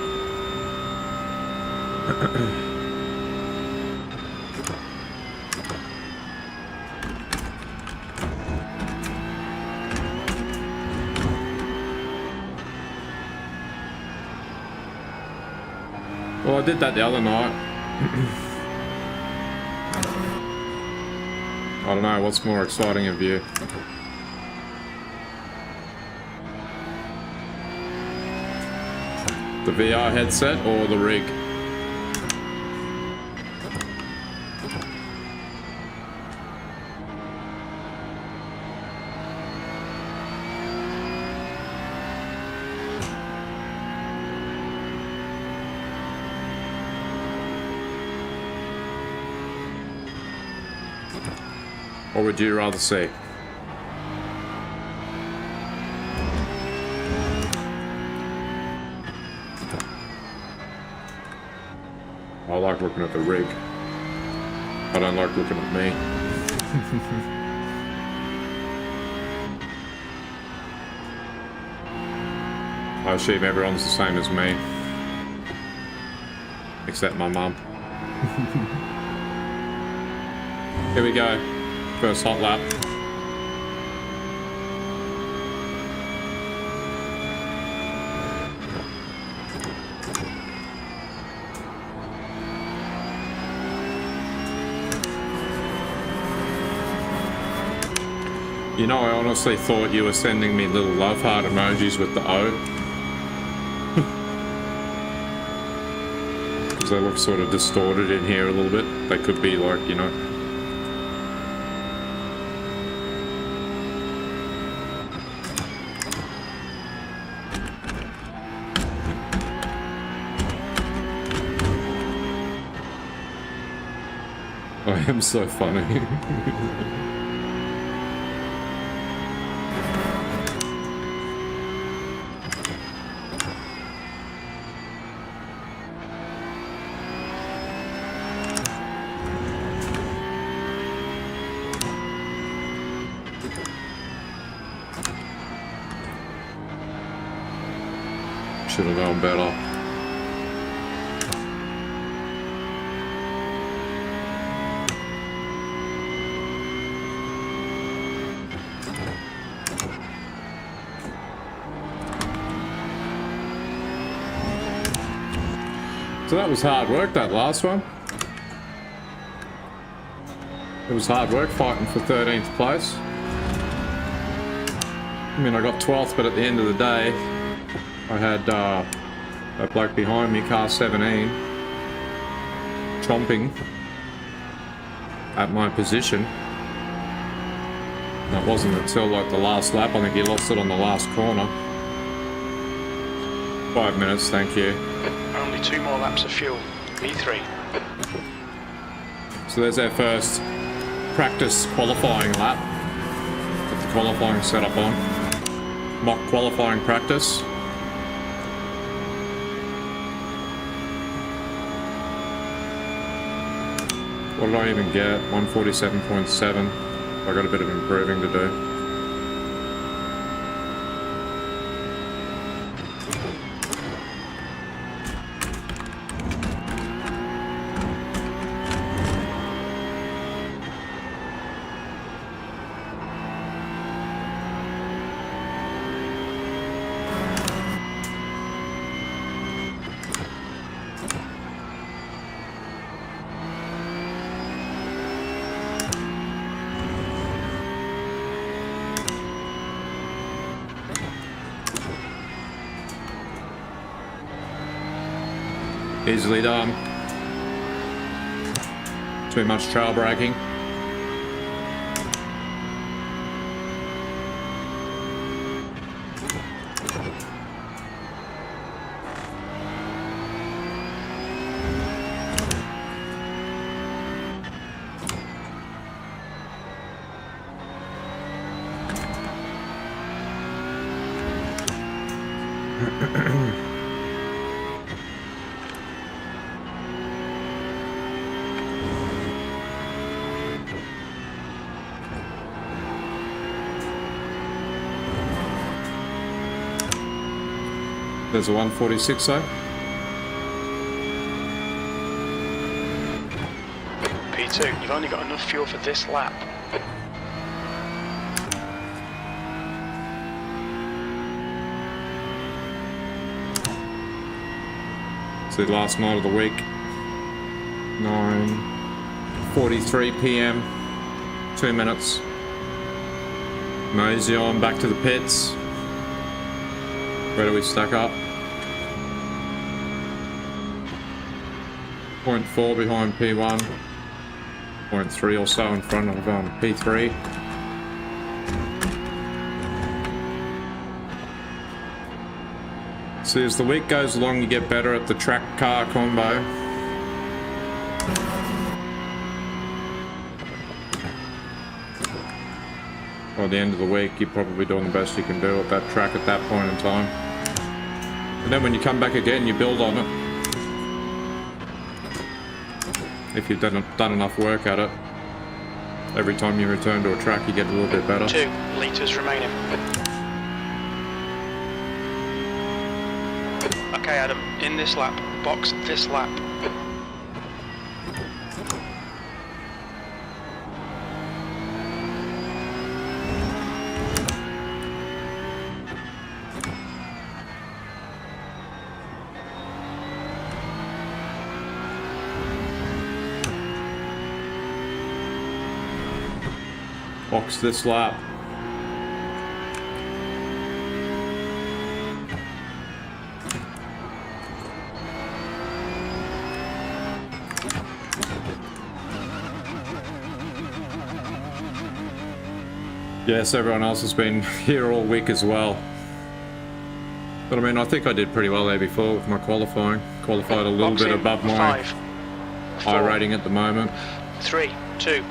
Well, I did that the other night. I don't know, what's more exciting of you? The VR headset or the rig? Or would you rather see? I like looking at the rig. I don't like looking at me. I assume everyone's the same as me. Except my mum. Here we go. First hot lap. You know, I honestly thought you were sending me little love heart emojis with the O. Because they look sort of distorted in here a little bit. They could be like, you know. I am so funny. Should have known better. So that was hard work, that last one. It was hard work fighting for 13th place. I mean, I got 12th, but at the end of the day, I had that bloke behind me, car 17, chomping at my position. That wasn't until like the last lap. I think he lost it on the last corner. 5 minutes, thank you. Only 2 more laps of fuel. P3. So there's our first practice qualifying lap. Got the qualifying setup on. Mock qualifying practice. What did I even get? 147.7. I got a bit of improving to do. Easily done. Too much trail braking. There's a 146 though. P2, you've only got enough fuel for this lap. So last night of the week, 9:43 p.m. 2 minutes. Mosey on back to the pits. Where do we stack up? 0.4 behind P1, 0.3 or so in front of P3. So as the week goes along, you get better at the track car combo. By the end of the week, you're probably doing the best you can do at that track at that point in time. And then when you come back again, you build on it. If you've done enough work at it, every time you return to a track, you get a little bit better. 2 litres remaining. Okay, Adam, in this lap, box this lap. Box this lap. Yes, everyone else has been here all week as well. But I mean, I think I did pretty well there before with my qualifying. Qualified a little bit above my high rating at the moment. 3, 2.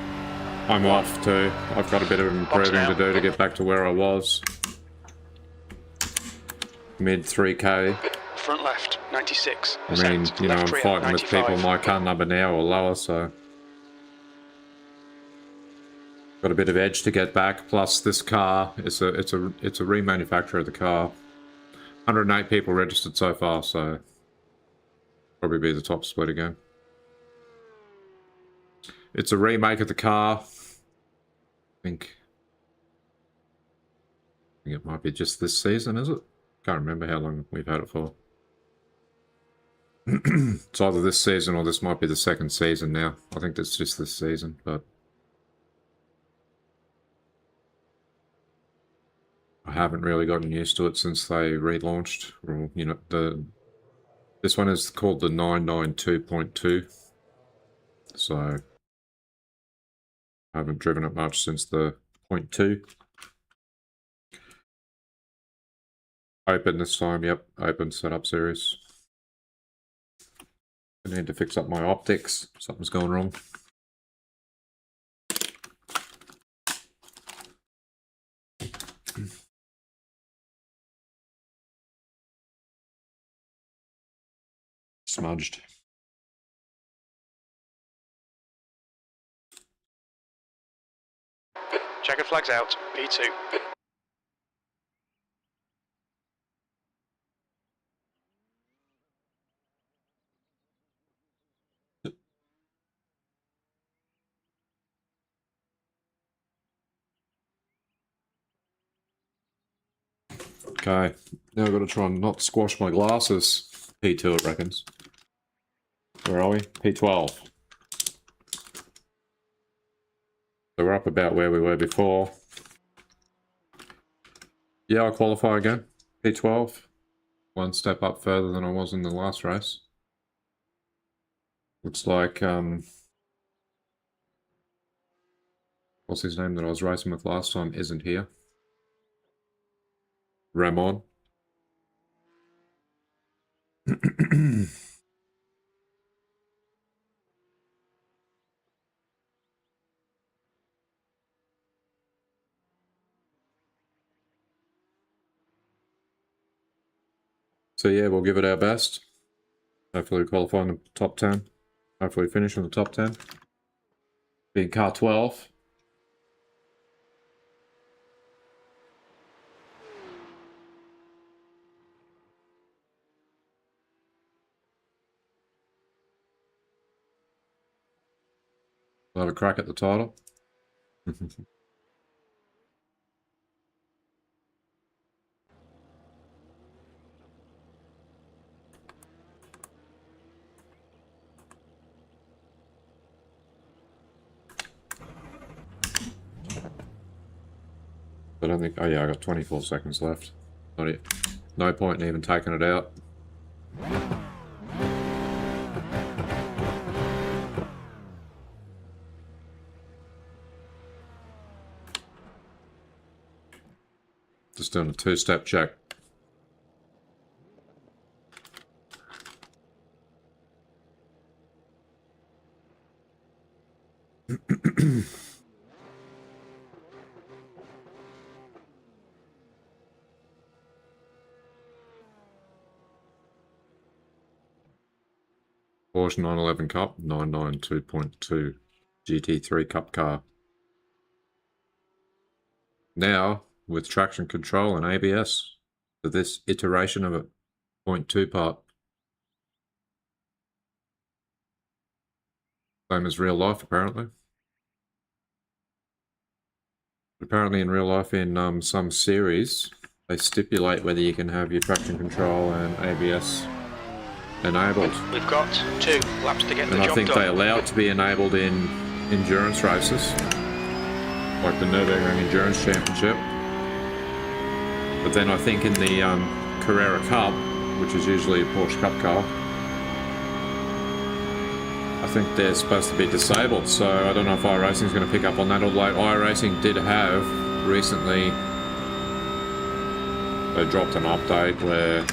I'm off too. I've got a bit of improving to do to get back to where I was. Mid 3k. Front left, 96. I mean, you know, I'm fighting with people my car number now or lower, so... Got a bit of edge to get back, plus this car, it's a remanufacture of the car. 108 people registered so far, so... Probably be the top split again. It's a remake of the car. I think it might be just this season, is it? Can't remember how long we've had it for. It's either this season or this might be the second season now. I think it's just this season, but I haven't really gotten used to it since they relaunched. Or, you know, this one is called the 992.2, so I haven't driven it much since the 0.2. Open this time, yep, open setup series. I need to fix up my optics, something's going wrong. Smudged. Checkered flags out, P2. Okay, now I've got to try and not squash my glasses. P2 it reckons. Where are we? P12. So we're up about where we were before. Yeah, I'll qualify again. P12. One step up further than I was in the last race. Looks like, what's his name that I was racing with last time isn't here. Ramon. So yeah, we'll give it our best. Hopefully qualify in the top 10. Hopefully finish in the top 10. Being car 12. We'll have a crack at the title. I don't think... Oh yeah, I got 24 seconds left. Not it. No point in even taking it out. Just doing a two-step check. Porsche 911 Cup, 992.2 GT3 Cup car. Now, with traction control and ABS, for this iteration of it, 0.2 part. Same as real life, apparently. Apparently in real life, in some series, they stipulate whether you can have your traction control and ABS enabled. We've got 2 laps to get the job done. And I think they allow it to be enabled in endurance races, like the Nürburgring Endurance Championship. But then I think in the Carrera Cup, which is usually a Porsche Cup car, I think they're supposed to be disabled. So I don't know if iRacing is going to pick up on that, although iRacing did have recently, they dropped an update where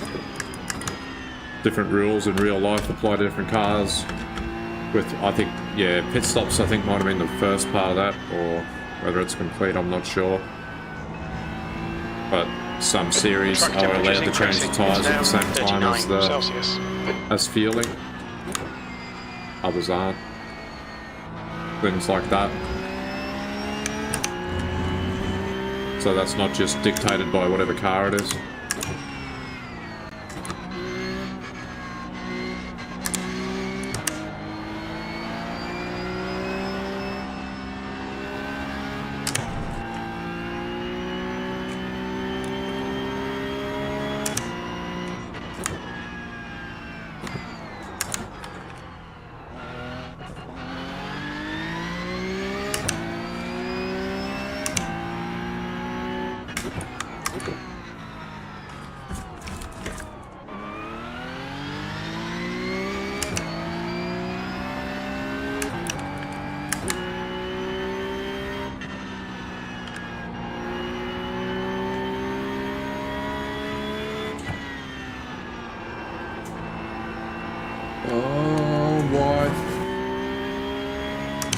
different rules in real life apply to different cars. with, I think, yeah, pit stops I think might have been the first part of that, or whether it's complete, I'm not sure. But some series Track are allowed to temperature's change the increasing. tyres at the same It's now time as 39 the Celsius. as fueling. Others aren't. Things like that. So that's not just dictated by whatever car it is.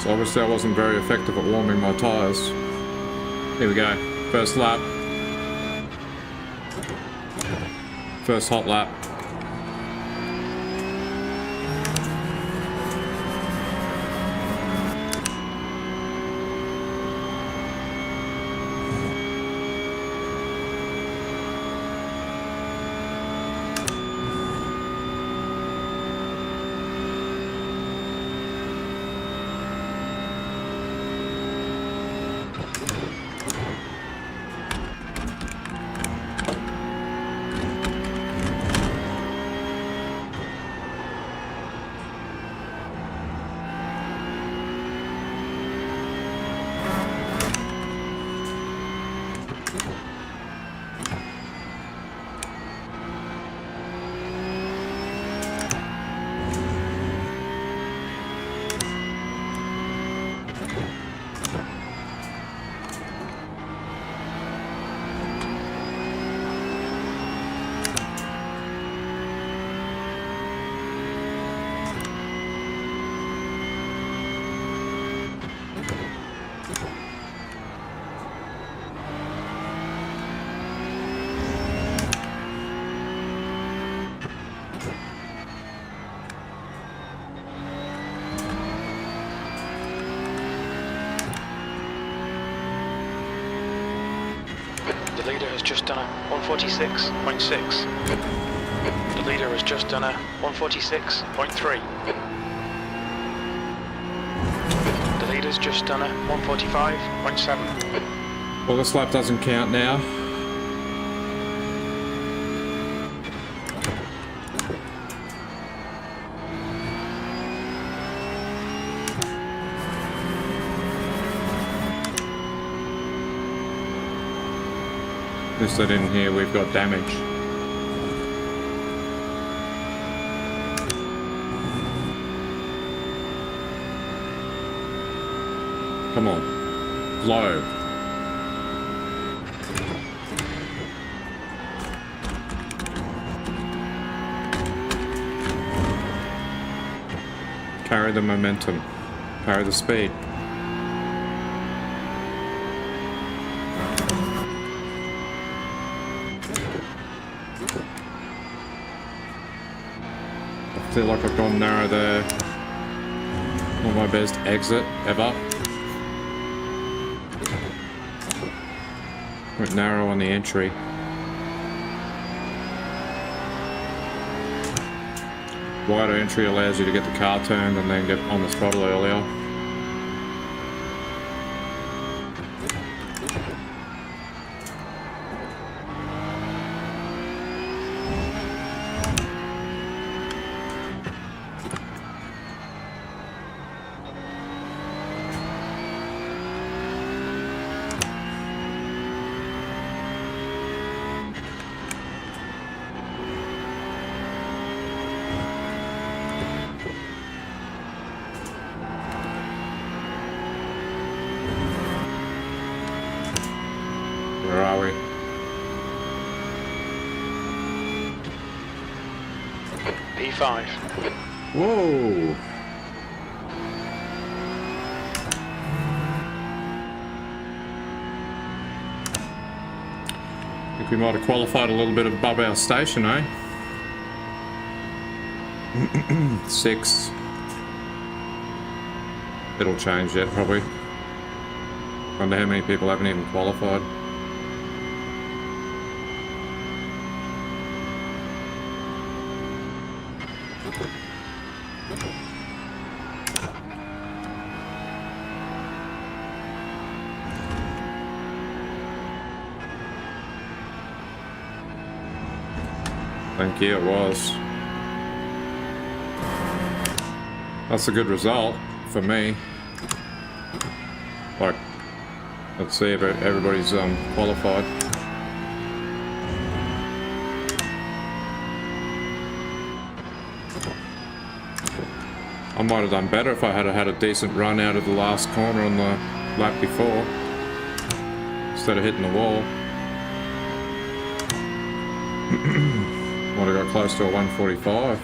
So obviously I wasn't very effective at warming my tyres. Here we go. First lap. First hot lap. The leader has just done a 146.6. The leader has just done a 146.3. The leader's just done a 145.7. Well, this lap doesn't count now. Listed in here, we've got damage. Come on. Low. Carry the momentum. Carry the speed. I feel like I've gone narrow there. Not my best exit ever. Went narrow on the entry. Wider entry allows you to get the car turned and then get on the throttle earlier. Where are we? P5. Whoa! I think we might have qualified a little bit above our station, eh? 6. It'll change yet, probably. Wonder how many people haven't even qualified. Thank you, it was. That's a good result for me. Like, let's see if everybody's qualified. I might have done better if I had had a decent run out of the last corner on the lap before, instead of hitting the wall. Might have got close to a 145.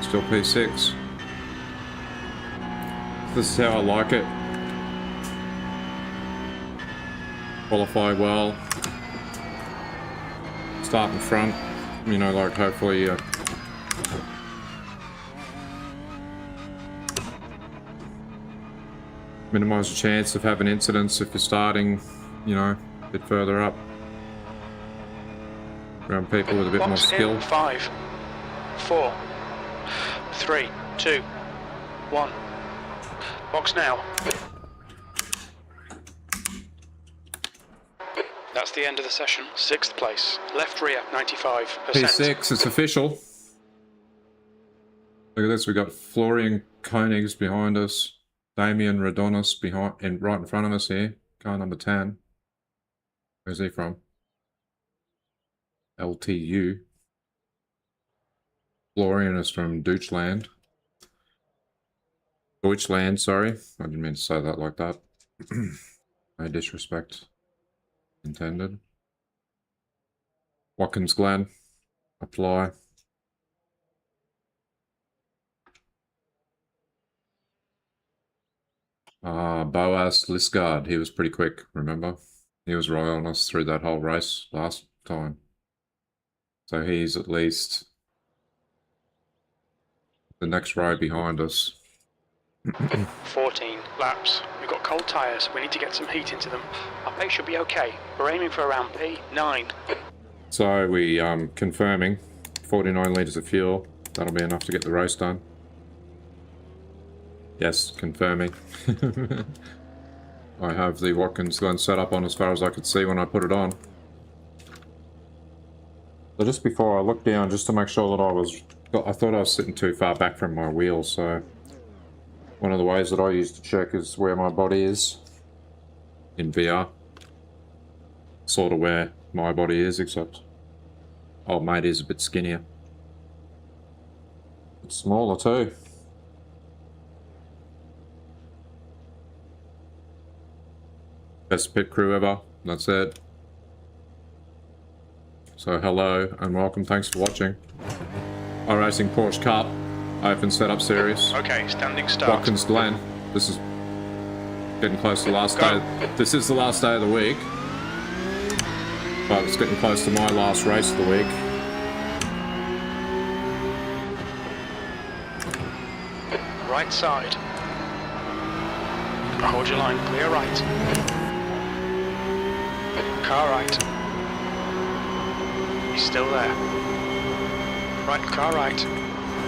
Still P6. This is how I like it. Qualify well. Start in front. You know, like hopefully minimize the chance of having incidents if you're starting, you know, a bit further up. Around people with a bit more skill. 5, 4, 3, 2, 1. Box now. That's the end of the session. 6th place. Left rear, 95%. P6, it's official. Look at this, we got Florian Koenigs behind us. Damien Radonis right in front of us here. Car number 10. Where's he from? LTU. Florian is from Deutschland. Deutschland, sorry. I didn't mean to say that like that. No disrespect intended. Watkins Glen. Apply. Boas Lisgard. He was pretty quick, remember? He was right on us through that whole race last time. So he's at least the next row behind us. 14 laps. We've got cold tyres. We need to get some heat into them. Our pace should be okay. We're aiming for around P9. So we confirming 49 litres of fuel. That'll be enough to get the race done. Yes, confirming. I have the Watkins Glen set up on as far as I could see when I put it on. So just before I looked down, just to make sure that I thought I was sitting too far back from my wheel, so one of the ways that I use to check is where my body is in VR. Sort of where my body is, except old mate is a bit skinnier. It's smaller too. Best pit crew ever, that's it. So hello and welcome, thanks for watching. iRacing Porsche Cup, Open Setup Series. Okay, standing start. Watkins Glen. This is getting close to the last day. This is the last day of the week. But it's getting close to my last race of the week. Right side. Hold your line, clear right. Car right. He's still there. Right, car right.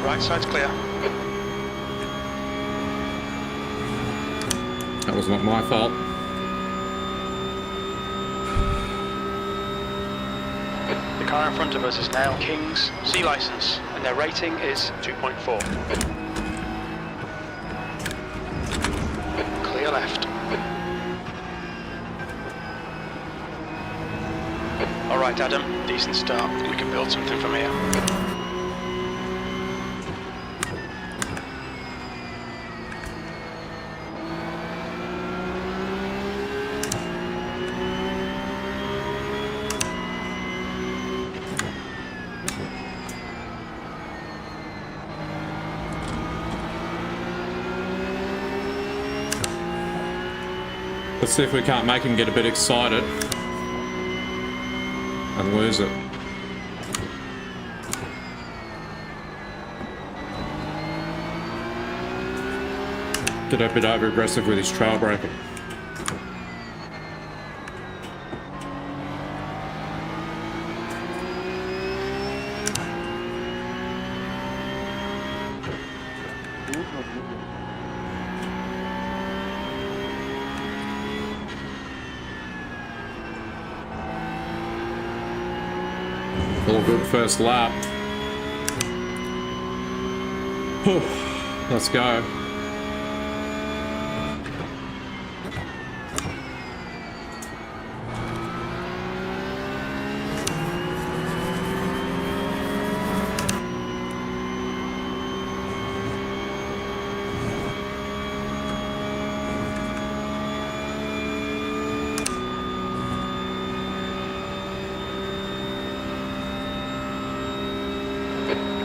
Right side's clear. That was not my fault. The car in front of us is now King's C license, and their rating is 2.4. Clear left. All right, Adam, decent start. We can build something from here. Let's see if we can't make him get a bit excited and lose it. Get a bit over aggressive with his trail braking. All good first lap. Whew. Let's go.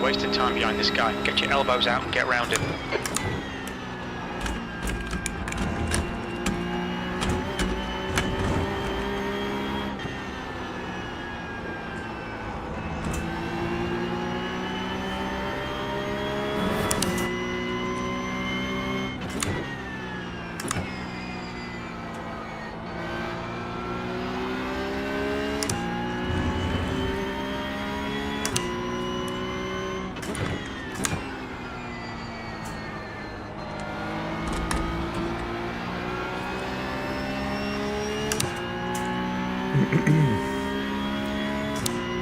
Wasting time behind this guy. Get your elbows out and get round him.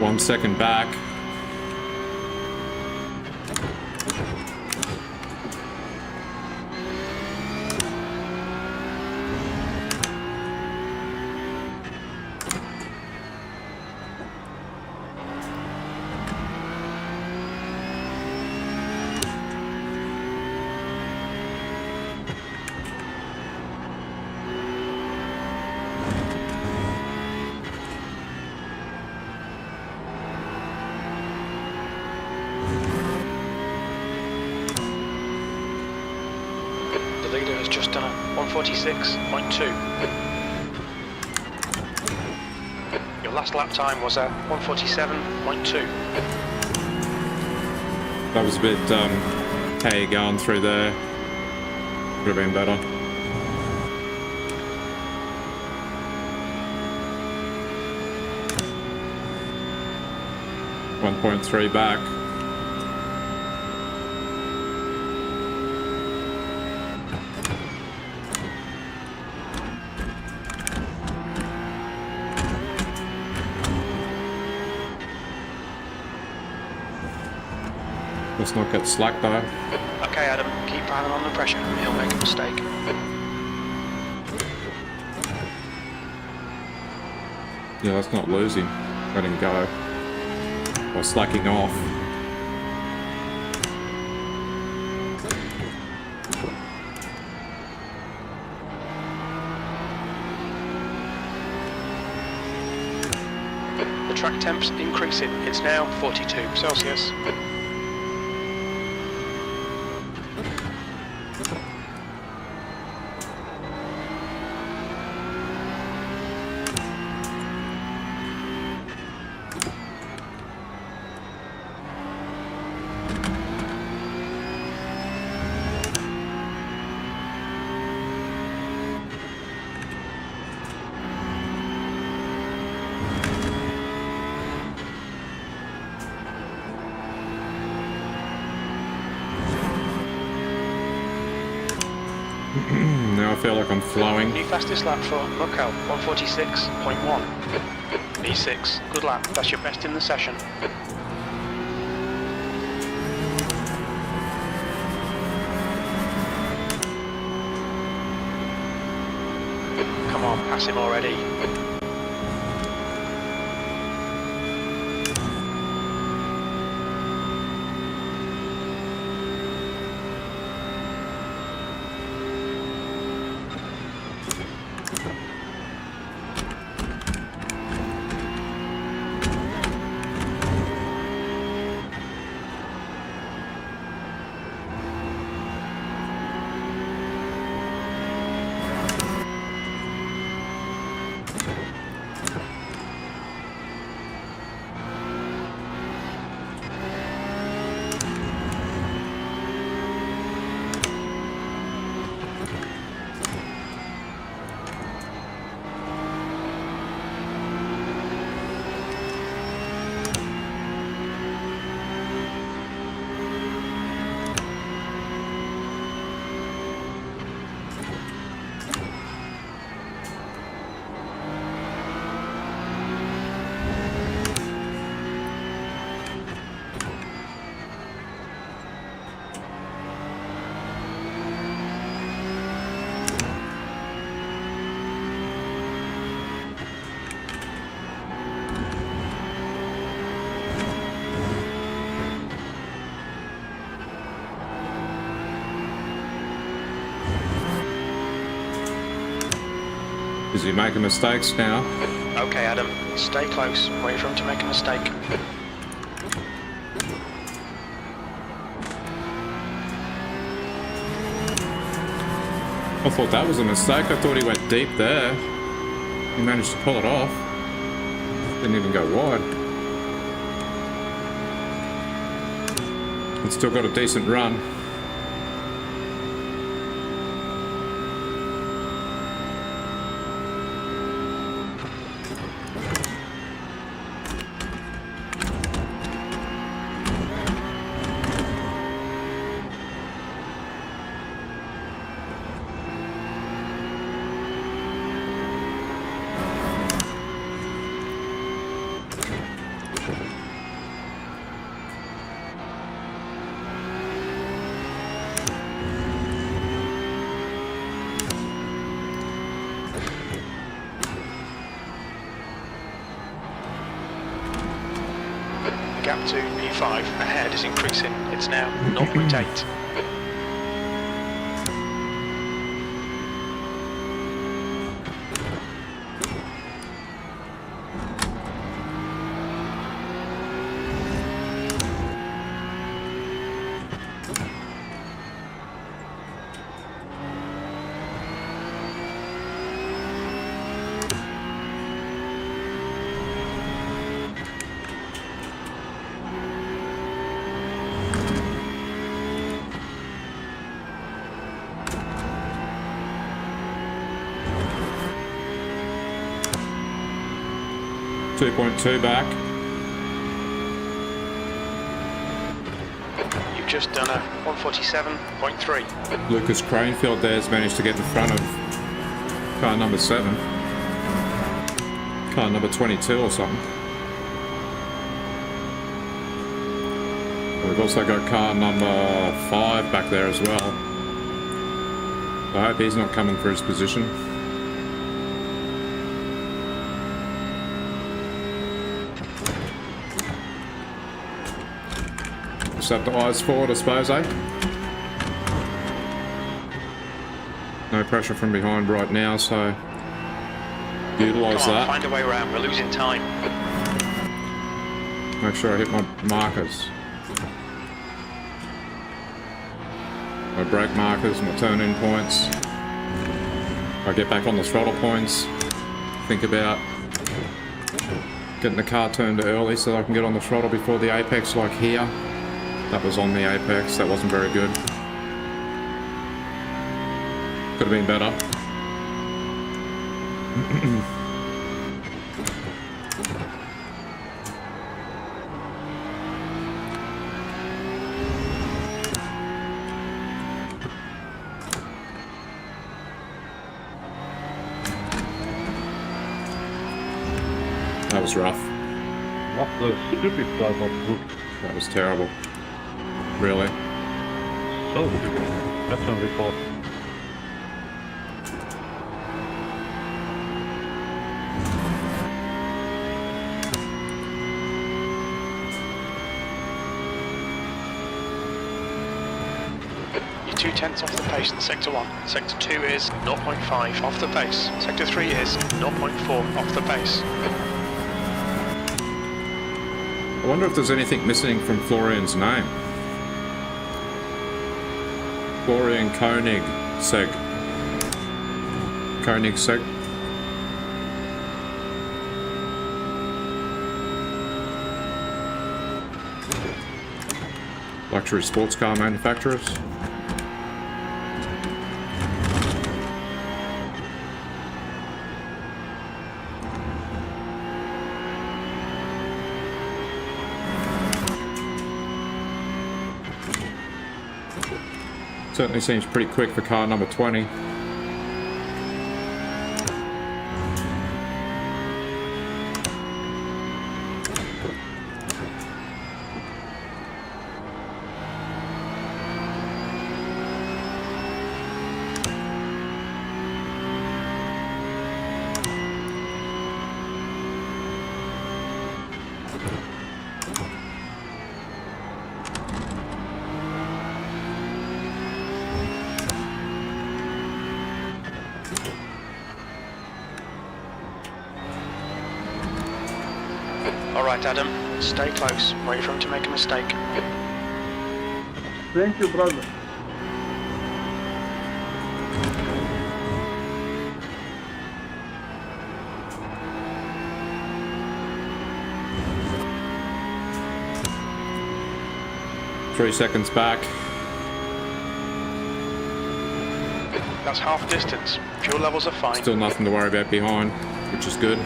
One second back. The leader has just done a 146.2. Your last lap time was a 147.2. That was a bit, how you going through there? Could have been better. .3 back. Let's not get slack though. Okay, Adam, keep piling on the pressure. He'll make a mistake. Yeah, let's not lose him. Let him go. Or slacking off. The track temp's increasing. It's now 42 Celsius. Now I feel like I'm flowing. New fastest lap for Mucko, 146.1. B6, good lap. That's your best in the session. Come on, pass him already. Is he making mistakes now? Okay, Adam, stay close. Wait for him to make a mistake. I thought that was a mistake. I thought he went deep there. He managed to pull it off. Didn't even go wide. It's still got a decent run. The gap to P5 ahead is increasing. It's now 0.8. .2 back. You've just done a 147.3. Lucas Cranfield there's managed to get in front of car number 7. Car number 22 or something. We've also got car number 5 back there as well. I hope he's not coming for his position. Just have to eyes forward, I suppose, eh? No pressure from behind right now, so utilise Come on, that. find a way around. We're losing time. Make sure I hit my markers. My brake markers, my turn-in points. I get back on the throttle points. Think about getting the car turned early so that I can get on the throttle before the apex, like here. That was on the apex. That wasn't very good. Could have been better. That was rough. What the stupid drive off group. That was terrible. Really. So stupid. That's on record. You're 2/10 off the pace in Sector 1. Sector 2 is 0.5 off the pace. Sector 3 is 0.4 off the pace. I wonder if there's anything missing from Florian's name. Florian Koenigsegg. Koenigsegg. Luxury sports car manufacturers. Certainly seems pretty quick for car number 20. Alright, Adam, stay close. Wait for him to make a mistake. Thank you, brother. Three seconds back. That's half distance. Fuel levels are fine. Still nothing to worry about behind, which is good.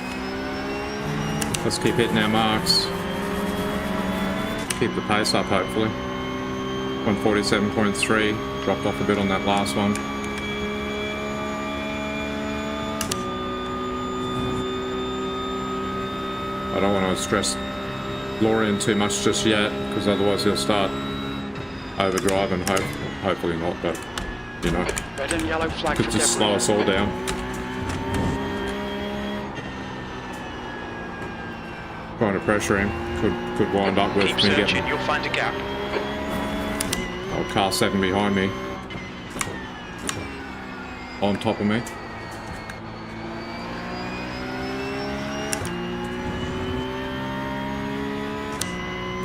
Let's keep hitting our marks. Keep the pace up, hopefully. 147.3. Dropped off a bit on that last one. I don't want to stress Lorian too much just yet, because otherwise he'll start overdriving. Hopefully not, but you know, Red and yellow flag could for just debris. slow us all down. Trying to pressure him could wind up with Keep me searching, getting you'll find a gap. car 7 behind me, on top of me.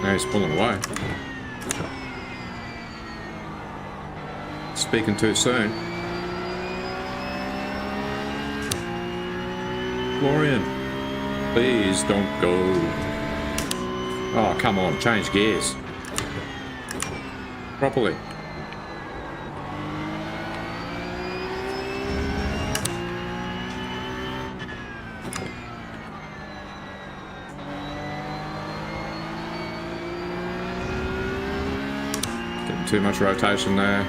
Now he's pulling away. Speaking too soon. Florian, please don't go. Oh, come on, change gears. Properly. Getting too much rotation there.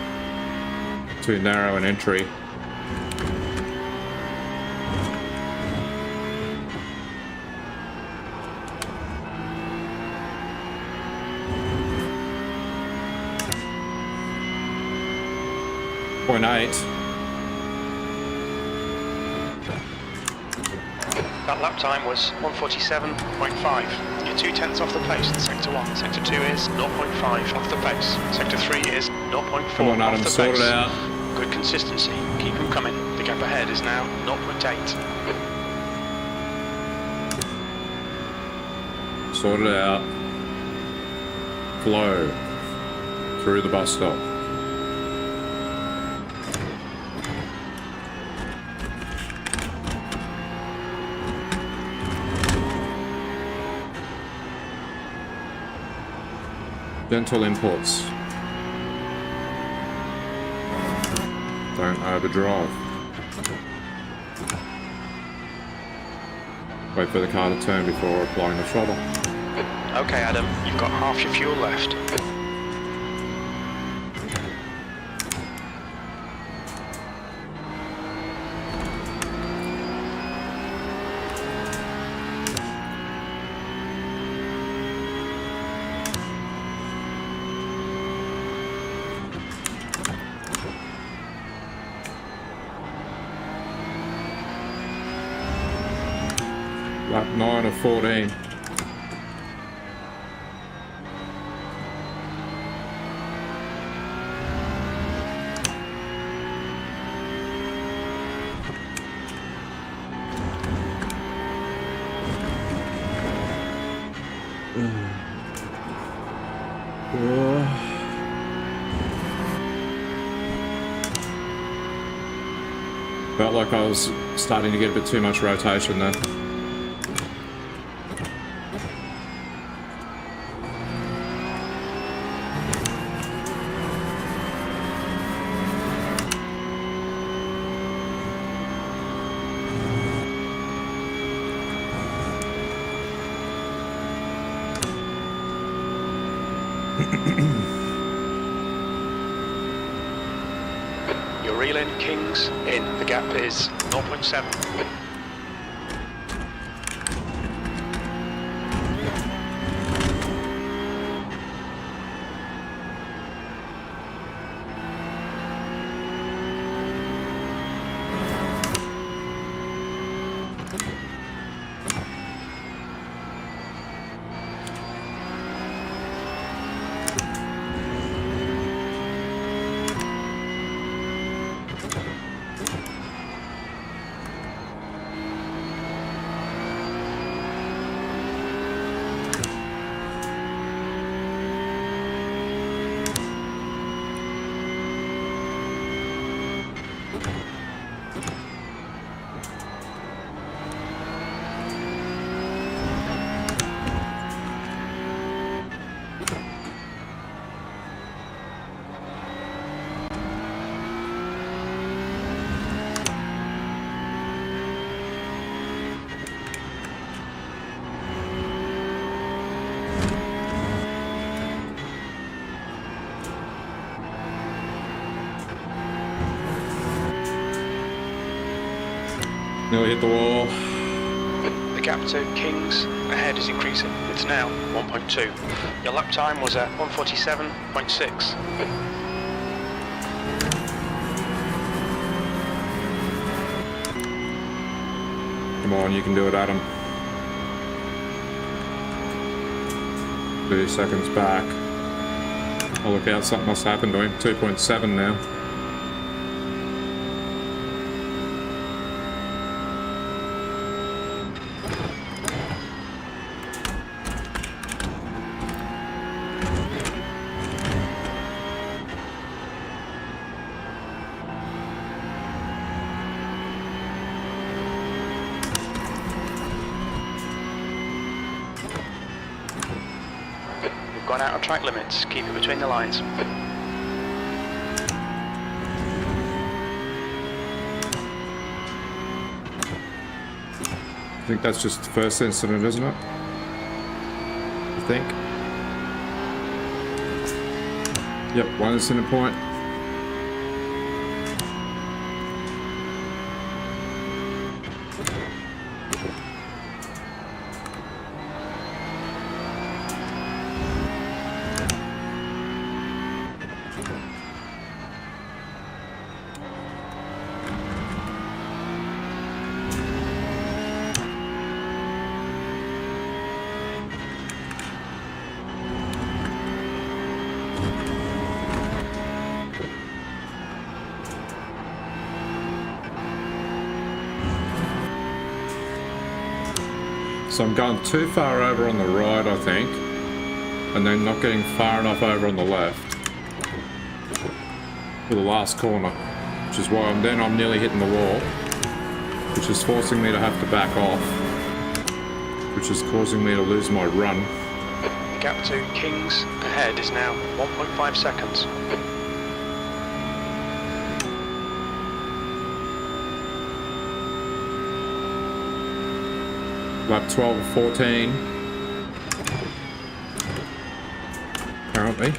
Too narrow an entry. .8. That lap time was 147.5. You're 2/10 off the pace in Sector 1. Sector 2 is 0.5 off the pace. Sector 3 is 0.4 Come on, off Adam, the sort pace. it out. Good consistency. Keep them coming. The gap ahead is now 0.8. Sort it out. Flow through the bus stop. Gentle imports. Don't overdrive. Wait for the car to turn before applying the throttle. Okay, Adam, you've got half your fuel left. Lap 9 of 14. Felt like I was starting to get a bit too much rotation there. You're reeling, Kings in. The gap is 0.7. Nearly hit the wall. The gap to Kings ahead is increasing. It's now 1.2. Your lap time was at 147.6. Come on, you can do it, Adam. 30 seconds back. Oh, look out, something must happen to him. 2.7 now. Gone out of track limits. Keep it between the lines. I think that's just the first incident, isn't it? I think. Yep, one incident point. So I'm going too far over on the right, I think, and then not getting far enough over on the left for the last corner, which is why I'm nearly hitting the wall, which is forcing me to have to back off, which is causing me to lose my run. The gap to Kings ahead is now 1.5 seconds. Lap 12 of 14. Apparently.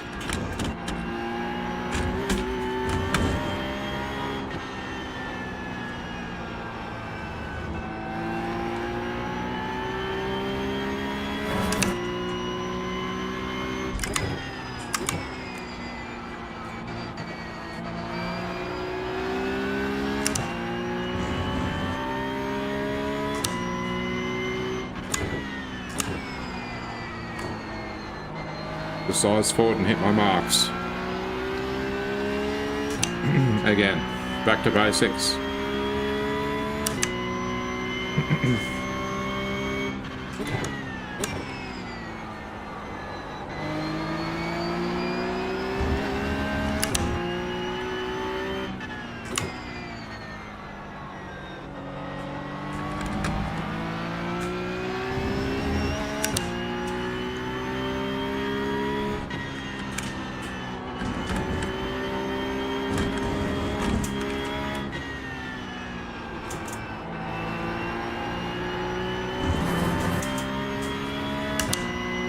Size forward and hit my marks. Again, back to basics.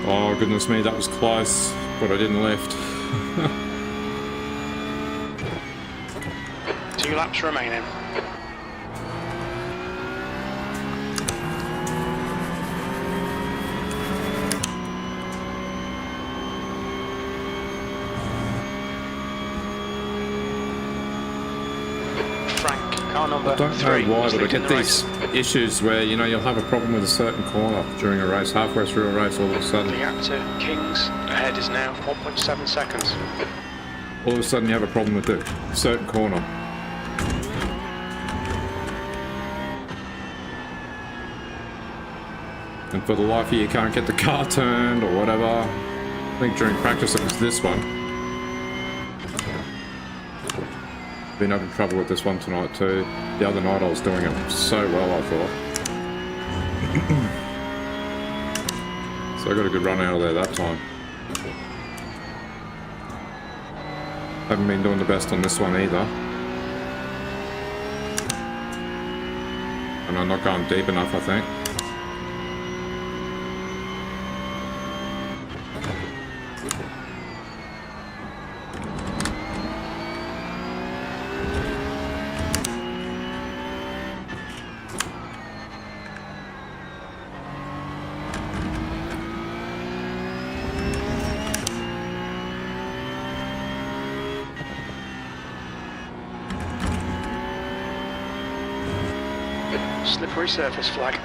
Oh, goodness me, that was close, but I didn't lift. 2 laps remaining. Frank, car number I don't 3. know why, but I get the these issues where, you know, you'll have a problem with a certain corner during a race, halfway through a race, all of a sudden. The gap to Kings ahead is now 1.7 seconds. All of a sudden you have a problem with a certain corner. And for the life of you can't get the car turned or whatever. I think during practice it was this one. Been having trouble with this one tonight too. The other night I was doing it so well, I thought. So I got a good run out of there that time. Haven't been doing the best on this one either. And I'm not going deep enough, I think. Slippery surface flag.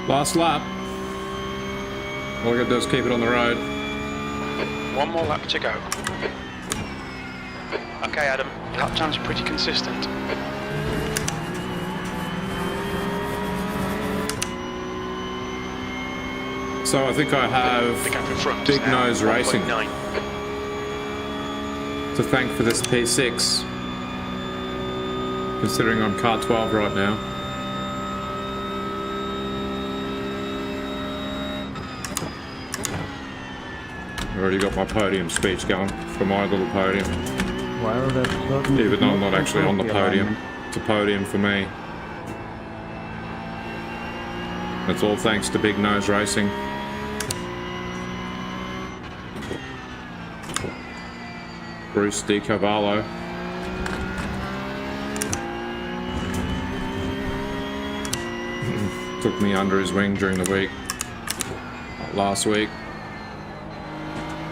Last lap. All I gotta do is keep it on the road. One more lap to go. Okay, Adam. Lap time's pretty consistent. So I think I have The gap in front Big is now Nose Racing 1.9. to thank for this P6. Considering I'm car 12 right now. I've already got my podium speech going for my little podium. Well, that's certainly Even though I'm not actually on the podium. alignment. It's a podium for me. That's all thanks to Big Nose Racing. Bruce DiCavallo. Took me under his wing during the week. Last week.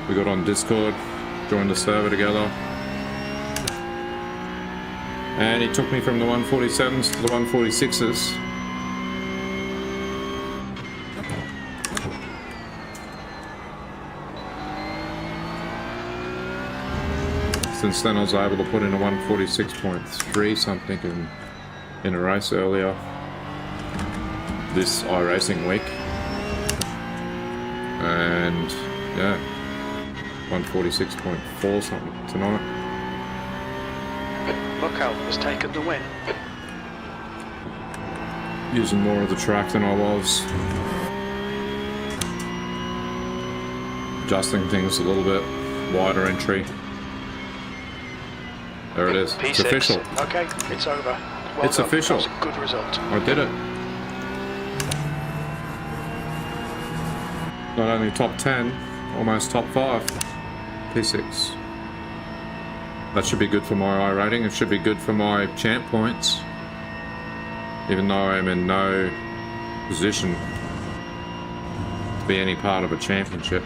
We got on Discord, joined the server together. And he took me from the 147s to the 146s. Since then I was able to put in a 146.3 something in a race earlier this iRacing week. And yeah, 146.4 something tonight. Buckout has taken the win. Using more of the track than I was. Adjusting things a little bit. Wider entry. There it is. P6. It's official. Okay, it's over. Well It's done. official. That was a good result. I did it. Not only top 10, almost top 5. P6. That should be good for my I rating. It should be good for my champ points. Even though I am in no position to be any part of a championship.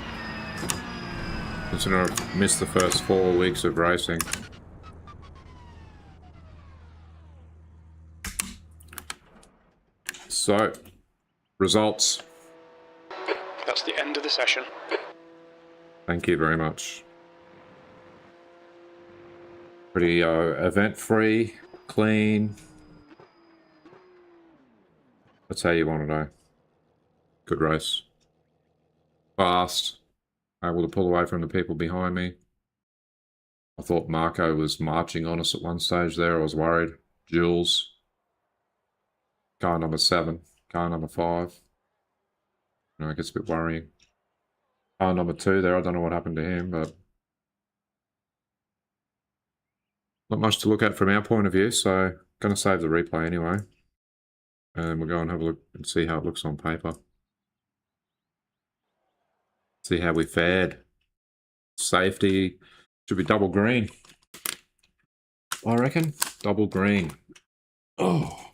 Considering I've missed the first 4 weeks of racing. So, results. That's the end of the session. Thank you very much. Pretty event-free, clean. That's how you want to know. Good race. Fast. Able to pull away from the people behind me. I thought Marco was marching on us at one stage there. I was worried. Jules. Car number 7. Car number 5. You know, it gets a bit worrying. Car number 2 there. I don't know what happened to him, but not much to look at from our point of view, so going to save the replay anyway. And we'll go and have a look and see how it looks on paper. See how we fared. Safety should be double green. I reckon. Double green. Oh.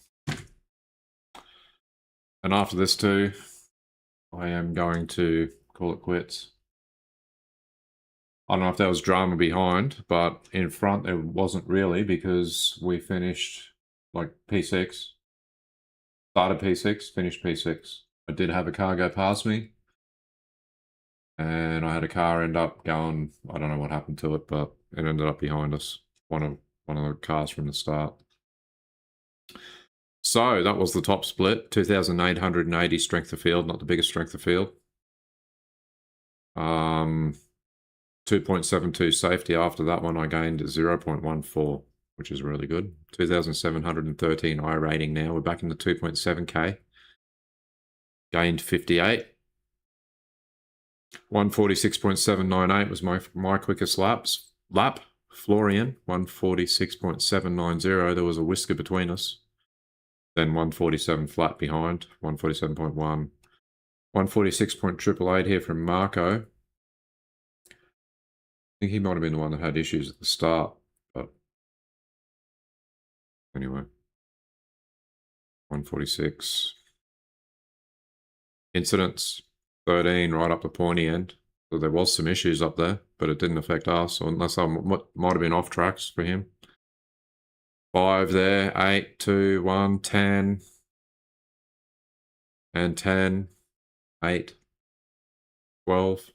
And after this too, I am going to call it quits. I don't know if there was drama behind, but in front there wasn't really, because we finished like P6. Started P6, finished P6. I did have a car go past me. And I had a car end up going, I don't know what happened to it, but it ended up behind us. One of the cars from the start. So that was the top split. 2,880 strength of field, not the biggest strength of field. 2.72 safety. After that one, I gained 0.14, which is really good. 2,713 I rating now. We're back in the 2.7K. Gained 58. 146.798 was my quickest lap. Florian, 146.790. There was a whisker between us. Then 147 flat behind, 147.1. 146.888 here from Marco. I think he might have been the one that had issues at the start, but anyway. 146. Incidents, 13 right up the pointy end. So there was some issues up there. but it didn't affect us, or unless I might have been off tracks for him. 5 there, 8, 2, 1, 10, and 10, 8, 12.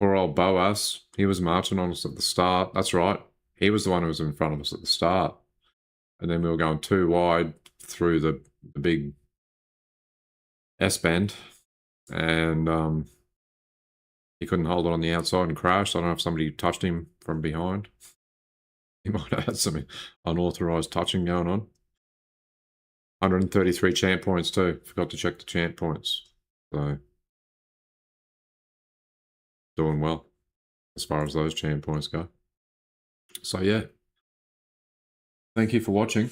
Poor old Boas, he was marching on us at the start. That's right, he was the one who was in front of us at the start. And then we were going too wide through the big S-bend, and he couldn't hold it on the outside and crashed. I don't know if somebody touched him from behind. He might have had some unauthorised touching going on. 133 champ points too. Forgot to check the champ points. So, doing well as far as those champ points go. So yeah. Thank you for watching.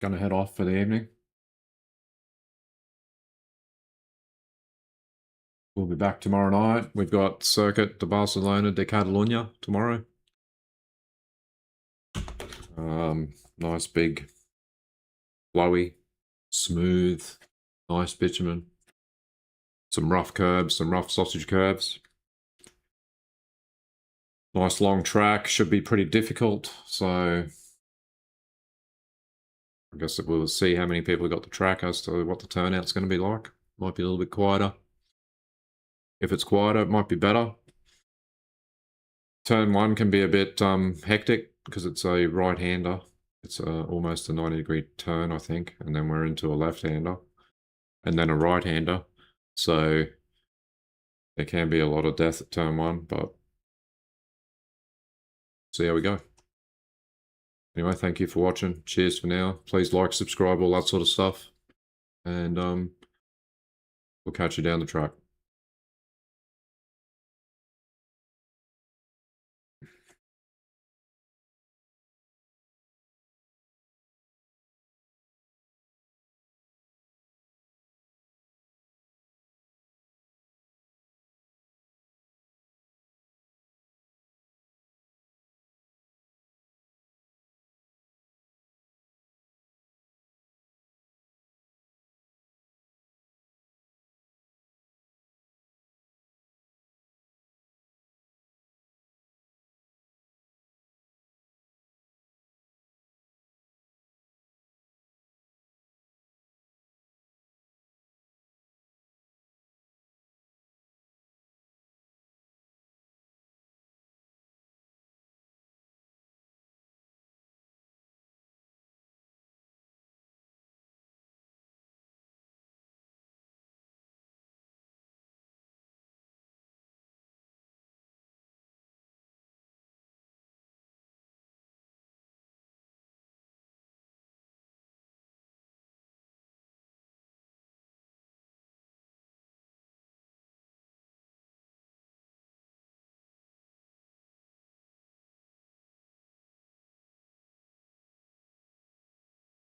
Gonna head off for the evening. We'll be back tomorrow night. We've got Circuit de Barcelona de Catalunya tomorrow. Nice big, flowy, smooth, nice bitumen. Some rough curbs, some rough sausage curves. Nice long track, should be pretty difficult, so I guess we'll see how many people got the track as to what the turnout's going to be like. Might be a little bit quieter. If it's quieter, it might be better. Turn 1 can be a bit hectic because it's a right-hander. It's almost a 90-degree turn, I think, and then we're into a left-hander and then a right-hander. So there can be a lot of death at turn 1, but see how we go. Anyway, thank you for watching. Cheers for now. Please like, subscribe, all that sort of stuff. And we'll catch you down the track.